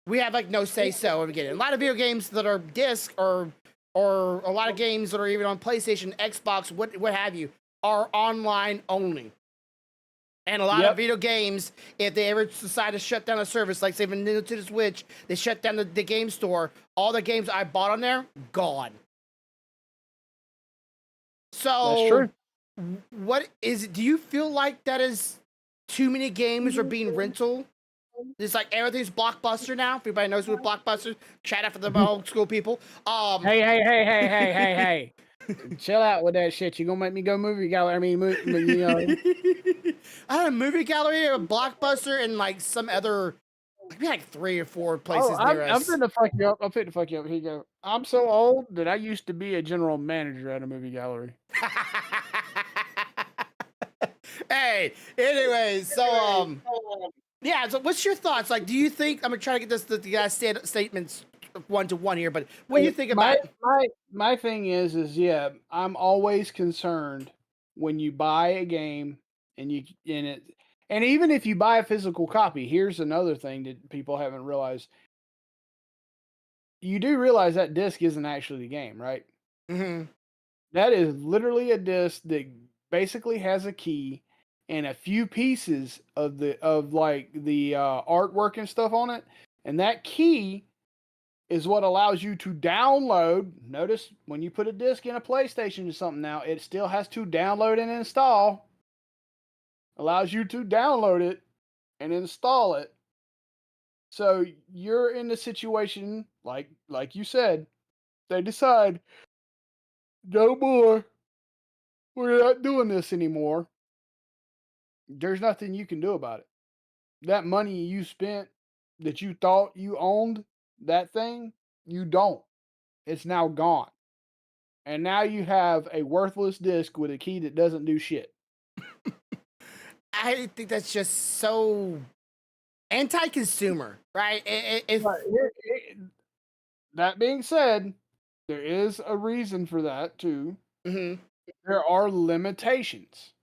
we have like no say so in the beginning. A lot of video games that are disc or a lot of games that are even on PlayStation, Xbox, what have you, are online only. And a lot of video games, if they ever decide to shut down a service, like say Nintendo Switch, they shut down the game store, all the games I bought on there, gone. So That's true. What is it? Do you feel like that is too many games are being rental? It's like everything's Blockbuster now. If everybody knows what Blockbuster, shout out for the old school people. Hey. Chill out with that shit. You gonna make me go movie gallery? I mean, you know. I had a movie gallery, a Blockbuster, and like some other, like 3 or 4 places near I'm us. finna fuck you up. I'm finna fuck you up. Here you go. I'm so old that I used to be a general manager at a movie gallery. Hey, anyways, so yeah. So, what's your thoughts? Like, do you think I'm gonna try to get the guys' statements 1-to-1 here? But what do you think about? My thing is yeah, I'm always concerned when you buy a game and even if you buy a physical copy. Here's another thing that people haven't realized. You do realize that disc isn't actually the game, right? Mm-hmm. That is literally a disc that basically has a key and a few pieces of the artwork and stuff on it, and that key is what allows you to download. Notice when you put a disc in a PlayStation or something now, it still has to download and install. Allows you to download it and install it. So you're in the situation, like you said, they decide, no more, we're not doing this anymore. There's nothing you can do about it. That money you spent that you thought you owned, that thing, you don't. It's now gone. And now you have a worthless disc with a key that doesn't do shit. I think that's just so anti-consumer, right? That being said, there is a reason for that too. Mm-hmm. There are limitations.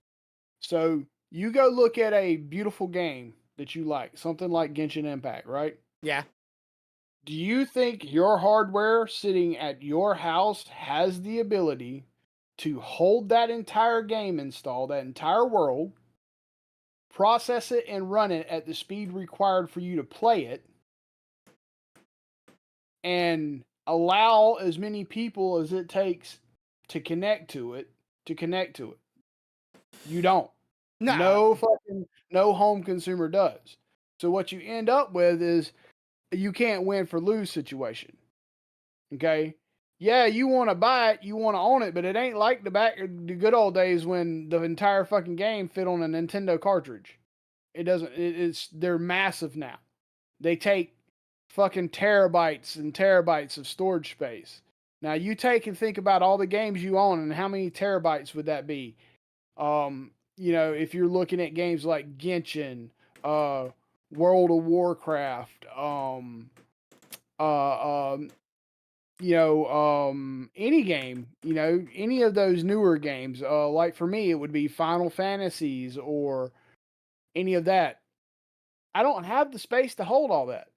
So you go look at a beautiful game that you like, something like Genshin Impact, right? Yeah. Do you think your hardware sitting at your house has the ability to hold that entire game installed, that entire world, process it and run it at the speed required for you to play it, and allow as many people as it takes to connect to it to connect to it. You don't. No. No home consumer does. So what you end up with is you can't win for lose situation. Okay? Yeah, you want to buy it, you want to own it, but it ain't like the good old days when the entire fucking game fit on a Nintendo cartridge. It doesn't. They're massive now. They take fucking terabytes and terabytes of storage space. Now you take and think about all the games you own and how many terabytes would that be? If you're looking at games like Genshin, World of Warcraft, any game, any of those newer games, like for me, it would be Final Fantasies or any of that. I don't have the space to hold all that.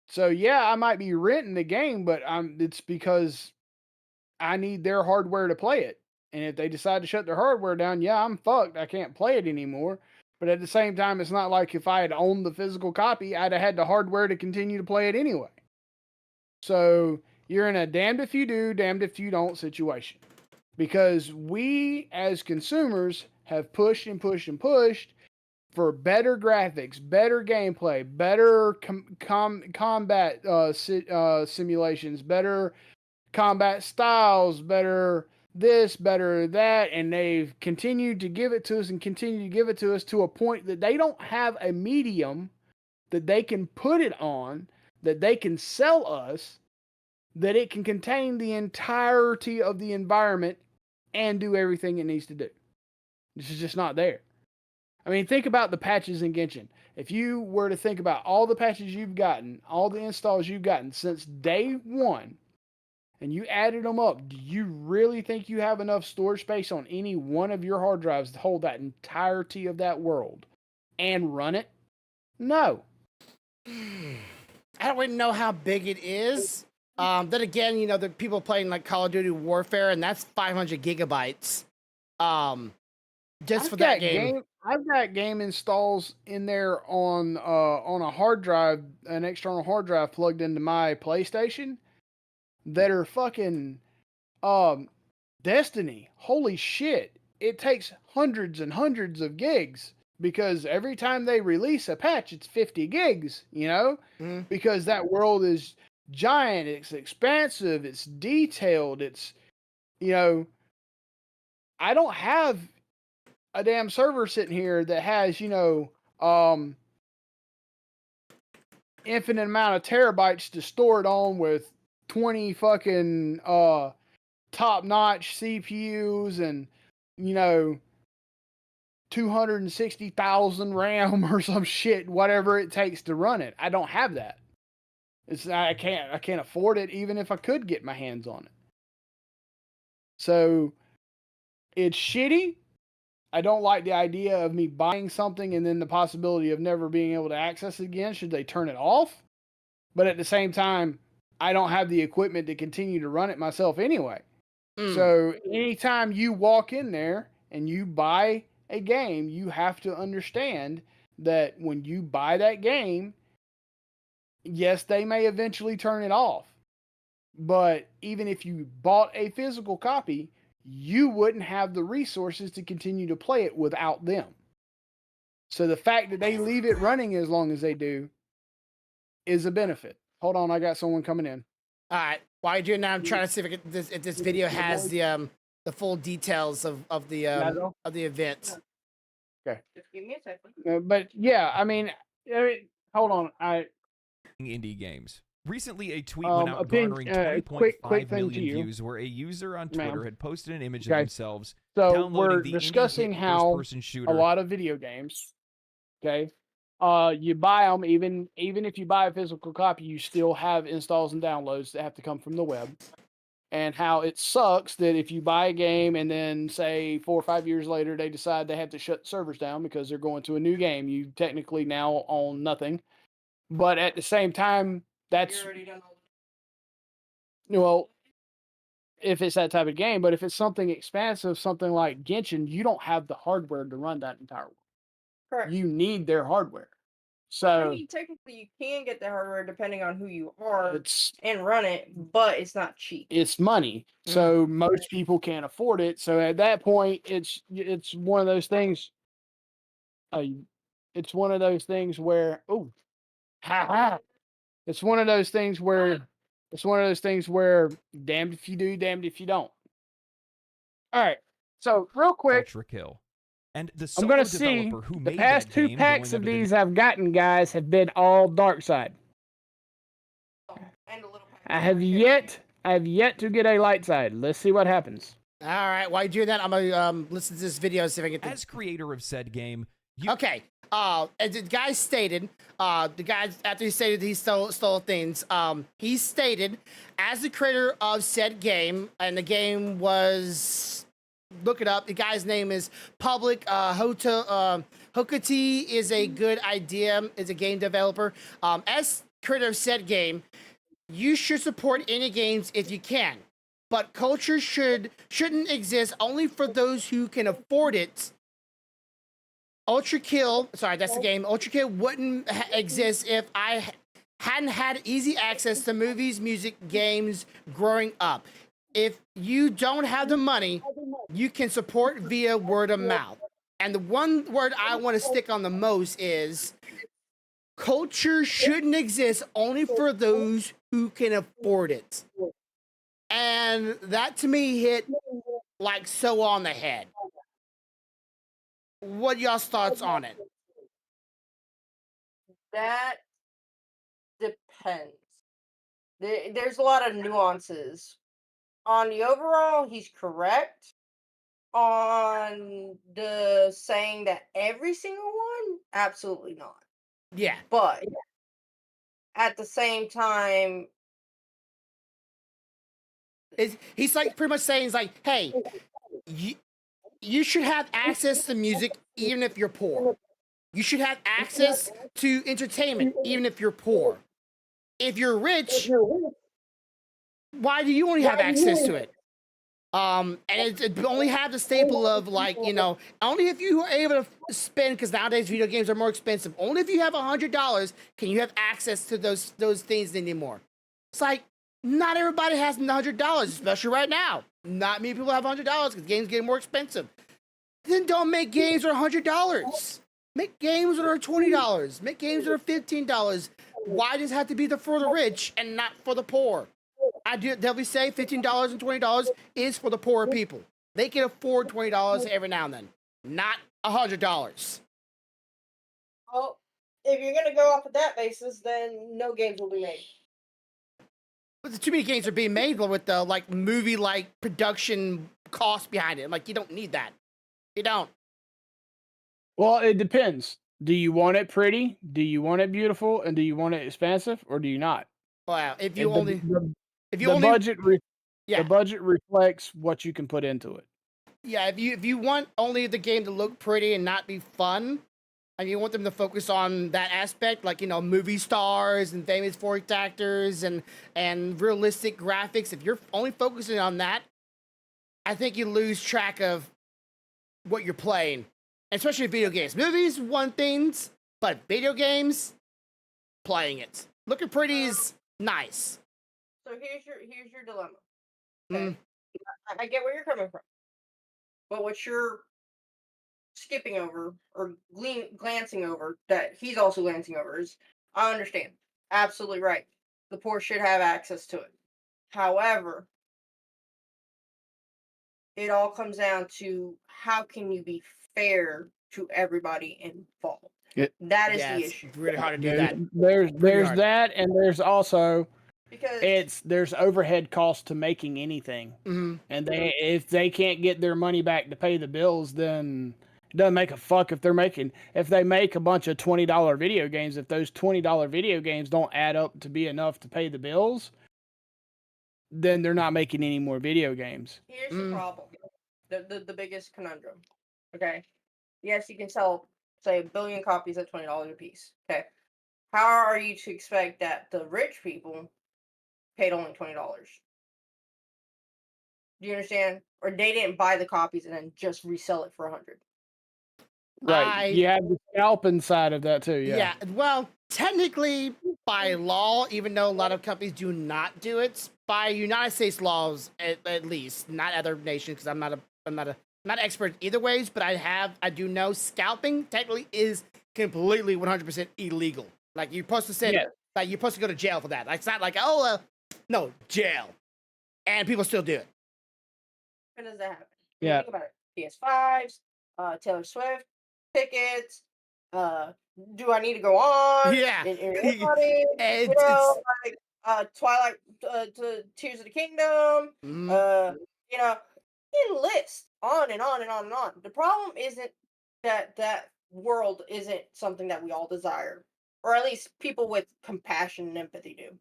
So yeah, I might be renting the game, but it's because I need their hardware to play it. And if they decide to shut their hardware down, yeah, I'm fucked. I can't play it anymore. But at the same time, it's not like if I had owned the physical copy, I'd have had the hardware to continue to play it anyway. So you're in a damned if you do, damned if you don't situation. Because we as consumers have pushed and pushed and pushed for better graphics, better gameplay, better combat simulations, better combat styles, better this, better that, and they've continued to give it to us and continue to give it to us to a point that they don't have a medium that they can put it on, that they can sell us, that it can contain the entirety of the environment and do everything it needs to do. This is just not there. I mean, think about the patches in Genshin. If you were to think about all the patches you've gotten, all the installs you've gotten since day one, and you added them up, do you really think you have enough storage space on any one of your hard drives to hold that entirety of that world and run it? No. I don't really know how big it is. Then again, the people playing like Call of Duty Warfare, and that's 500 gigabytes. Just for that game. I've got game installs in there on a hard drive, an external hard drive plugged into my PlayStation that are fucking Destiny. Holy shit. It takes hundreds and hundreds of gigs because every time they release a patch, it's 50 gigs, because that world is giant, it's expansive, it's detailed, it's, I don't have a damn server sitting here that has, infinite amount of terabytes to store it on with 20 fucking top-notch CPUs and 260,000 RAM or some shit, whatever it takes to run it. I don't have that. I can't afford it even if I could get my hands on it. So it's shitty. I don't like the idea of me buying something and then the possibility of never being able to access it again should they turn it off. But at the same time, I don't have the equipment to continue to run it myself anyway. So anytime you walk in there and you buy a game, you have to understand that when you buy that game, yes, they may eventually turn it off. But even if you bought a physical copy, you wouldn't have the resources to continue to play it without them. So the fact that they leave it running as long as they do is a benefit. Hold on, I got someone coming in. All right. While you're doing that, I'm trying to see if this video has the full details of the event. Okay. Just give me a second. But yeah, I mean, hold on. Indie games. Recently, a tweet went out garnering 20.5 million views where a user on Twitter had posted an image of themselves downloading we're the discussing how first-person shooter. A lot of video games, okay, you buy them, even if you buy a physical copy, you still have installs and downloads that have to come from the web. And how it sucks that if you buy a game and then, say, 4 or 5 years later, they decide they have to shut servers down because they're going to a new game, you technically now own nothing. But at the same time, that's, well, if it's that type of game, but if it's something expansive, something like Genshin, you don't have the hardware to run that entire world. Correct. You need their hardware. So I mean, technically, you can get the hardware depending on who you are it's and run it, but it's not cheap. it's money. So most people can't afford it. So at that point, it's one of those things. It's one of those things where it's one of those things where damned if you do, damned if you don't. All right. So real quick, Ultra Kill. And the I'm solo gonna see developer who the made past that 2 game packs going of under the these I've gotten, guys, have been all dark side. And a little I have yet to get a light side. Let's see what happens. All right, while you do that, I'm gonna listen to this video and see if I can get the... As creator of said game, you... Okay. As the guy stated, the guy, after he stated he stole things, he stated, as the creator of said game, and the game was, look it up, the guy's name is Public, Hokati is a good idea, is a game developer. As creator of said game, you should support indie games if you can, but culture shouldn't exist only for those who can afford it. Ultra Kill, sorry, that's the game. Ultra Kill wouldn't exist if I hadn't had easy access to movies, music, games growing up. If you don't have the money, you can support via word of mouth. And the one word I want to stick on the most is culture shouldn't exist only for those who can afford it. And that to me hit like so on the head. What y'all's thoughts on it? That depends. There's a lot of nuances. On the overall, he's correct. On the saying that every single one, absolutely not. Yeah. But at the same time, he's like pretty much saying, he's like, hey, you should have access to music even if you're poor. You should have access to entertainment even if you're poor. If you're rich, why do you only have access to it? And it only have the staple of, like, you know, only if you are able to spend, because nowadays video games are more expensive. Only if you have $100 can you have access to those things anymore. It's like, not everybody has $100, especially right now. Not many people have $100 because games get more expensive. Then don't make games that are $100. Make games that are $20. Make games that are $15. Why does it have to be for the rich and not for the poor? I do definitely say $15 and $20 is for the poor people. They can afford $20 every now and then, not $100. well, if you're gonna go off of that basis, then no games will be made. But too many games are being made with the like movie like production cost behind it. Like, you don't need that. You don't. Well, it depends. Do you want it pretty? Do you want it beautiful? And do you want it expensive, or do you not? Wow. If you And only, the budget reflects what you can put into it. Yeah, if you want only the game to look pretty and not be fun, and you want them to focus on that aspect, like, you know, movie stars and famous voice actors and realistic graphics, if you're only focusing on that, I think you lose track of what you're playing, especially video games. Movies, one things, but video games, playing it. Looking pretty is nice. So here's your dilemma. Okay? I get where you're coming from, but what you're skipping over or glancing over, that he's also glancing over, is, I understand. Absolutely right. The poor should have access to it. However, it all comes down to how can you be fair to everybody involved. That is the issue. It's really hard to do that. There's that, and there's also Because there's overhead costs to making anything, and if they can't get their money back to pay the bills, then it doesn't make a fuck if they make a bunch of $20 video games. If those $20 video games don't add up to be enough to pay the bills, then they're not making any more video games. Here's the problem, the biggest conundrum. Okay, yes, you can sell, say, 1 billion copies at $20 a piece. Okay, how are you to expect that the rich people paid only $20? Do you understand? Or they didn't buy the copies and then just resell it for $100. Right. You have the scalping side of that too. Yeah. Well, technically, by law, even though a lot of companies do not do it, by United States laws, at least, not other nations, because I'm not an expert either ways, but I do know scalping technically is completely 100% illegal. Like you're supposed to like you're supposed to go to jail for that. Like it's not like no jail, and people still do it. When does that happen? Yeah. Think about it. PS5s, Taylor Swift tickets. Do I need to go on? Yeah. You know, like Twilight, to Tears of the Kingdom. You know, you list on and on and on and on. The problem isn't that world isn't something that we all desire, or at least people with compassion and empathy do.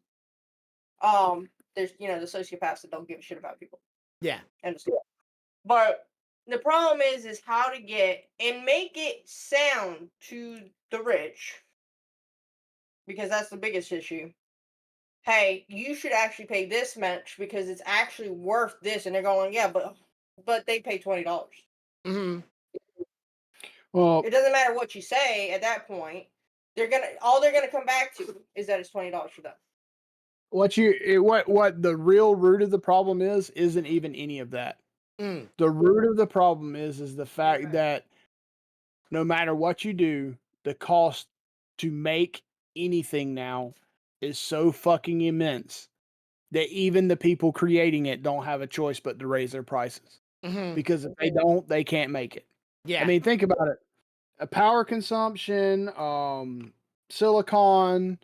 There's the sociopaths that don't give a shit about people. Yeah. But the problem is how to get and make it sound to the rich, because that's the biggest issue. Hey, you should actually pay this much because it's actually worth this, and they're going, yeah, but they pay $20. Mm-hmm. Well, it doesn't matter what you say at that point. They're gonna come back to is that it's $20 for them. What the real root of the problem isn't even any of that. The root of the problem is the fact that no matter what you do, the cost to make anything now is so fucking immense that even the people creating it don't have a choice but to raise their prices. Because if they don't, they can't make it. Yeah. I mean, think about it. A power consumption, silicon,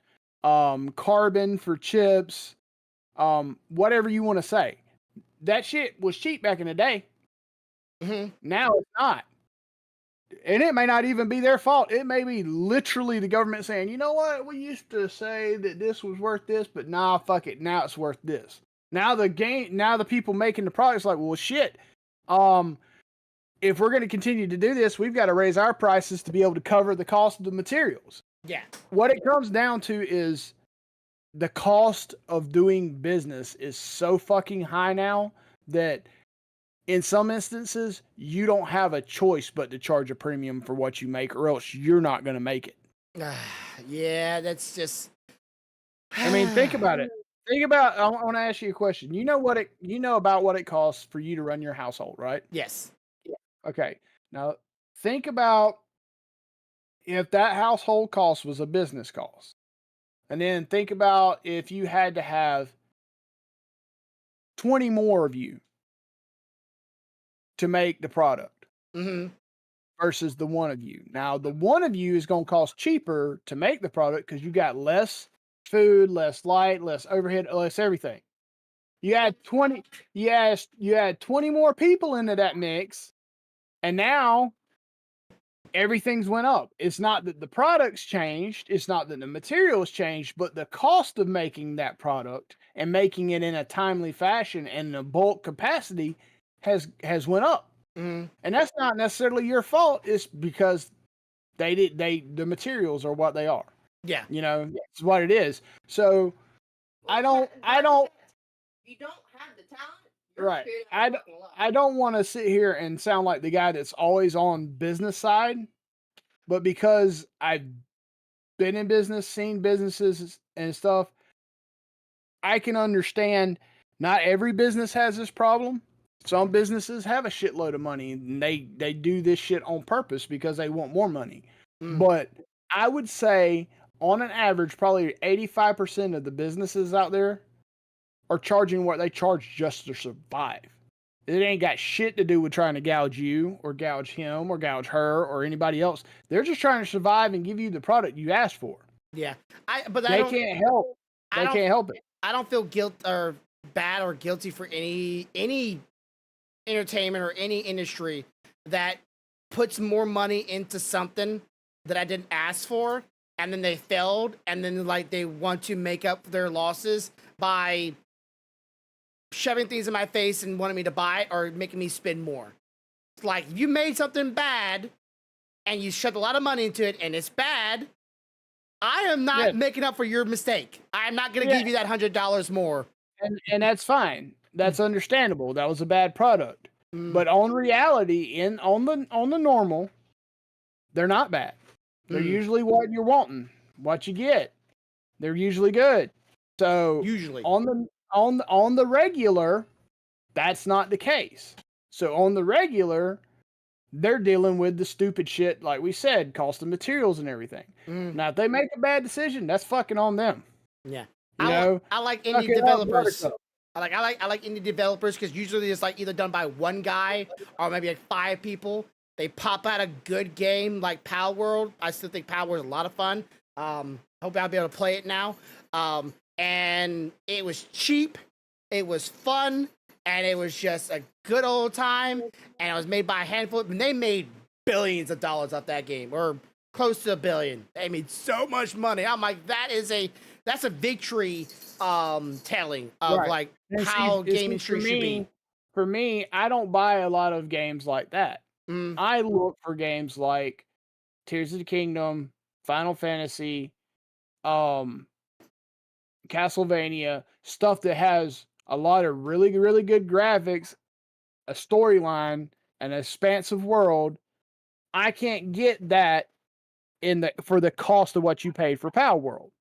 carbon for chips, whatever you want to say. That shit was cheap back in the day. Now it's not. And it may not even be their fault. It may be literally the government saying, you know what? We used to say that this was worth this, but nah, fuck it. Now it's worth this. Now the people making the products like, well, shit. If we're going to continue to do this, we've got to raise our prices to be able to cover the cost of the materials. Yeah. What it comes down to is the cost of doing business is so fucking high now that in some instances, you don't have a choice but to charge a premium for what you make, or else you're not going to make it. Yeah, that's just. I mean, think about it. I want to ask you a question. You know about what it costs for you to run your household, right? Yes. Okay. Now, think about if that household cost was a business cost. And then think about if you had to have 20 more of you to make the product versus the one of you. Now, the one of you is going to cost cheaper to make the product because you got less food, less light, less overhead, less everything. You add 20 more people into that mix, and now everything's went up. It's not that the product's changed, it's not that the materials changed, but the cost of making that product and making it in a timely fashion and in a bulk capacity has went up. And that's not necessarily your fault. It's because the materials are what they are. Yeah. It's what it is. So I don't you don't have the talent. Right. I don't want to sit here and sound like the guy that's always on business side, but because I've been in business, seen businesses and stuff, I can understand not every business has this problem. Some businesses have a shitload of money and they do this shit on purpose because they want more money. But I would say on an average, probably 85% of the businesses out there are charging what they charge just to survive. It ain't got shit to do with trying to gouge you or gouge him or gouge her or anybody else. They're just trying to survive and give you the product you asked for. Yeah. They can't help. They can't help it. I don't feel guilt or bad or guilty for any entertainment or any industry that puts more money into something that I didn't ask for, and then they failed, and then they want to make up their losses by shoving things in my face and wanting me to buy or making me spend more. It's like, if you made something bad and you shoved a lot of money into it and it's bad, I am not making up for your mistake. I'm not going to give you that $100 more. And that's fine. That's understandable. That was a bad product. But on reality, on the normal, they're not bad. They're usually what you're wanting, what you get. They're usually good. So usually on the regular, that's not the case. So on the regular, they're dealing with the stupid shit, like we said, cost of materials and everything. Now, if they make a bad decision, that's fucking on them. Yeah. I like indie developers. I like indie developers because usually it's like either done by one guy or maybe like 5 people. They pop out a good game like Pal World. I still think Pal World is a lot of fun. Hope I'll be able to play it now. And it was cheap, it was fun, and it was just a good old time. And it was made by a handful. And they made billions of dollars off that game, or close to $1 billion. They made so much money. I'm like, that's a victory telling of like how game industry should be. For me, I don't buy a lot of games like that. I look for games like Tears of the Kingdom, Final Fantasy, Castlevania, stuff that has a lot of really, really good graphics, a storyline, an expansive world. I can't get that for the cost of what you paid for Power World.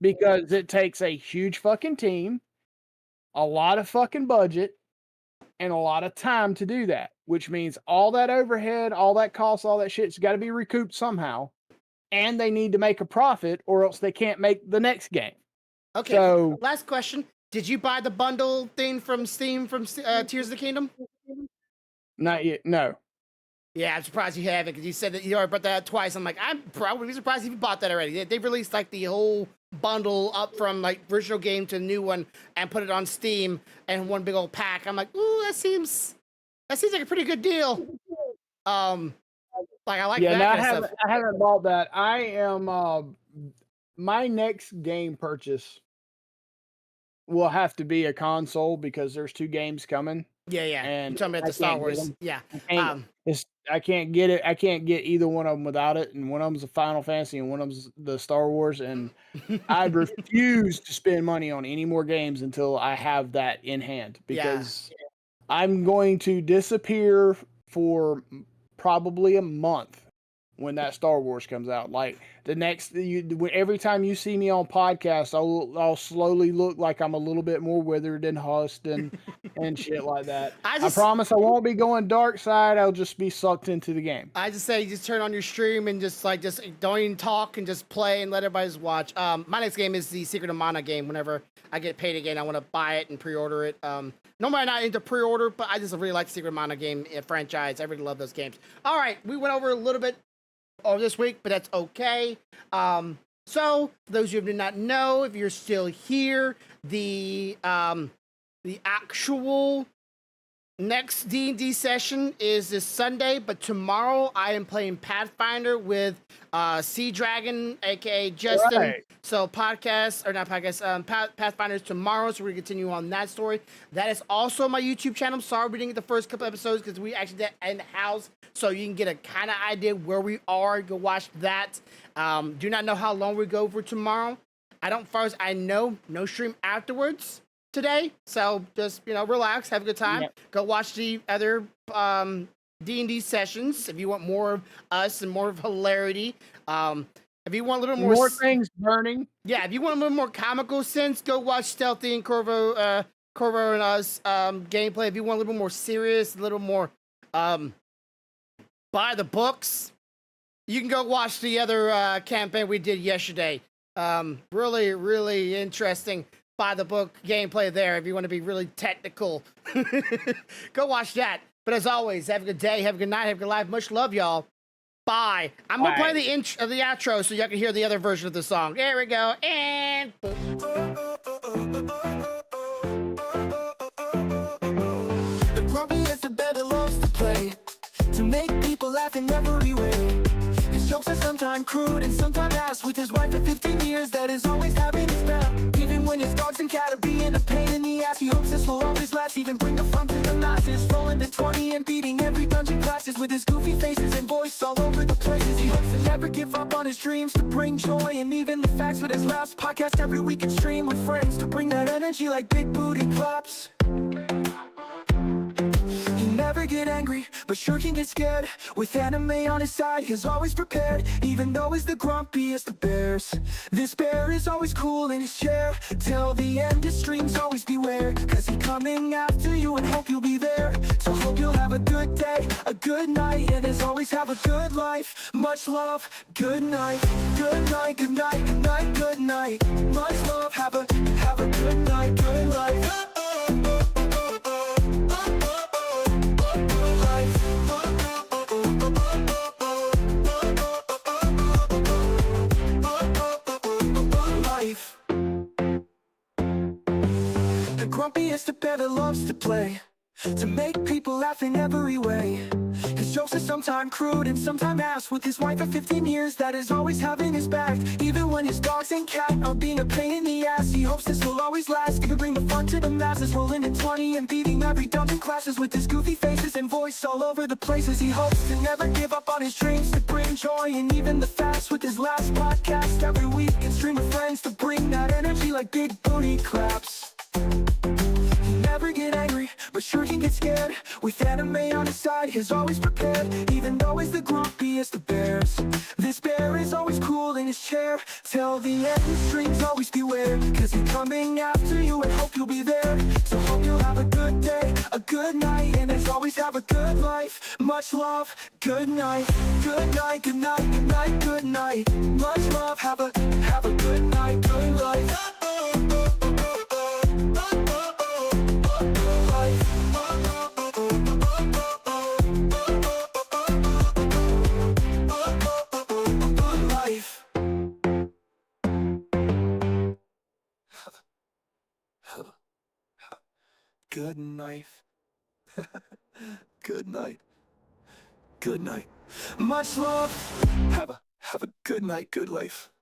Because it takes a huge fucking team, a lot of fucking budget, and a lot of time to do that, which means all that overhead, all that cost, all that shit's got to be recouped somehow, and they need to make a profit or else they can't make the next game. Okay, so last question. Did you buy the bundle thing from Steam from Tears of the Kingdom? Not yet, no. Yeah, I'm surprised you haven't, because you said that you already brought that up twice. I'm like, I'm probably surprised if you bought that already. They released like the whole bundle up from like original game to a new one and put it on Steam and one big old pack. I'm like, ooh, that seems like a pretty good deal. Like I like that. Yeah, I haven't bought that. I am my next game purchase will have to be a console because there's 2 games coming. Yeah. And you're talking about the Star Wars. Yeah. I can't get it. I can't get either one of them without it. And one of them's a Final Fantasy and one of them's the Star Wars. And I refuse to spend money on any more games until I have that in hand, because I'm going to disappear for probably a month when that Star Wars comes out. Like every time you see me on podcasts, I'll slowly look like I'm a little bit more withered and husked and shit like that. I promise I won't be going dark side. I'll just be sucked into the game. I just say just turn on your stream and just don't even talk and just play and let everybody just watch. My next game is the Secret of Mana game. Whenever I get paid again, I want to buy it and pre-order it. Normally I'm not into pre-order, but I just really like the Secret of Mana game franchise. I really love those games. All right, we went over a little bit this week, but that's okay. So for those of you who do not know, if you're still here, the actual next D&D session is this Sunday, but tomorrow I am playing Pathfinder with Sea Dragon, aka Justin. Right. So Pathfinder's tomorrow, so we're gonna continue on that story. That is also my YouTube channel. Sorry we didn't get the first couple episodes because we actually did in the house, so you can get a kind of idea where we are. Go watch that. Do not know how long we go for tomorrow. Far as I know, no stream afterwards today, so just relax, have a good time. Go watch the other D&D sessions if you want more of us and more of hilarity. If you want a little more things burning, if you want a little more comical sense, go watch Stealthy and Corvo and us gameplay. If you want a little more serious, a little more by the books, you can go watch the other campaign we did yesterday. Really, really interesting by the book gameplay there. If you want to be really technical, go watch that. But as always, have a good day, have a good night, have a good life. Much love, y'all. Bye. I'm gonna play the outro so y'all can hear the other version of the song. There we go. And boom. The grumpiest of better loves to play, to make people laugh in every way. His jokes are sometimes crude and sometimes ass. With his wife for 15 years, that is always having his back. Even when his dogs and cat are being a pain in the ass, he hopes this will always last. Even bring the fun to the masses, rolling the 20 and beating every dungeon classes. With his goofy faces and voice all over the places, he hopes to never give up on his dreams, to bring joy and even the facts with his laughs. Podcast every week and stream with friends, to bring that energy like big booty claps. He never never get angry, but sure can get scared. With anime on his side, he's always prepared. Even though he's the grumpiest of bears, this bear is always cool in his chair. Till the end, his streams always beware, cause he's coming after you and hope you'll be there. So hope you'll have a good day, a good night, and as always have a good life. Much love, good night, good night, good night, good night, good night. Much love, have a good night, good life. The grumpiest of bear that loves to play, to make people laugh in every way. His jokes are sometimes crude and sometimes ass. With his wife of 15 years that is always having his back. Even when his dogs and cat are being a pain in the ass, he hopes this will always last. He can bring the fun to the masses, rolling in 20 and beating every dungeon classes. With his goofy faces and voice all over the places, he hopes to never give up on his dreams, to bring joy and even the fast. With his last podcast every week and stream of friends to bring that energy like big booty claps. Never get angry, but sure can get scared. With anime on his side, he's always prepared. Even though he's the grumpiest of bears, this bear is always cool in his chair. Till the end, his streams always beware, cause he's coming after you and hope you'll be there. So hope you'll have a good day, a good night, and as always have a good life. Much love, good night, good night, good night, good night, good night. Much love, have a good night, good life. Good knife. Good night. Good night. Much love. Have a good night, good life.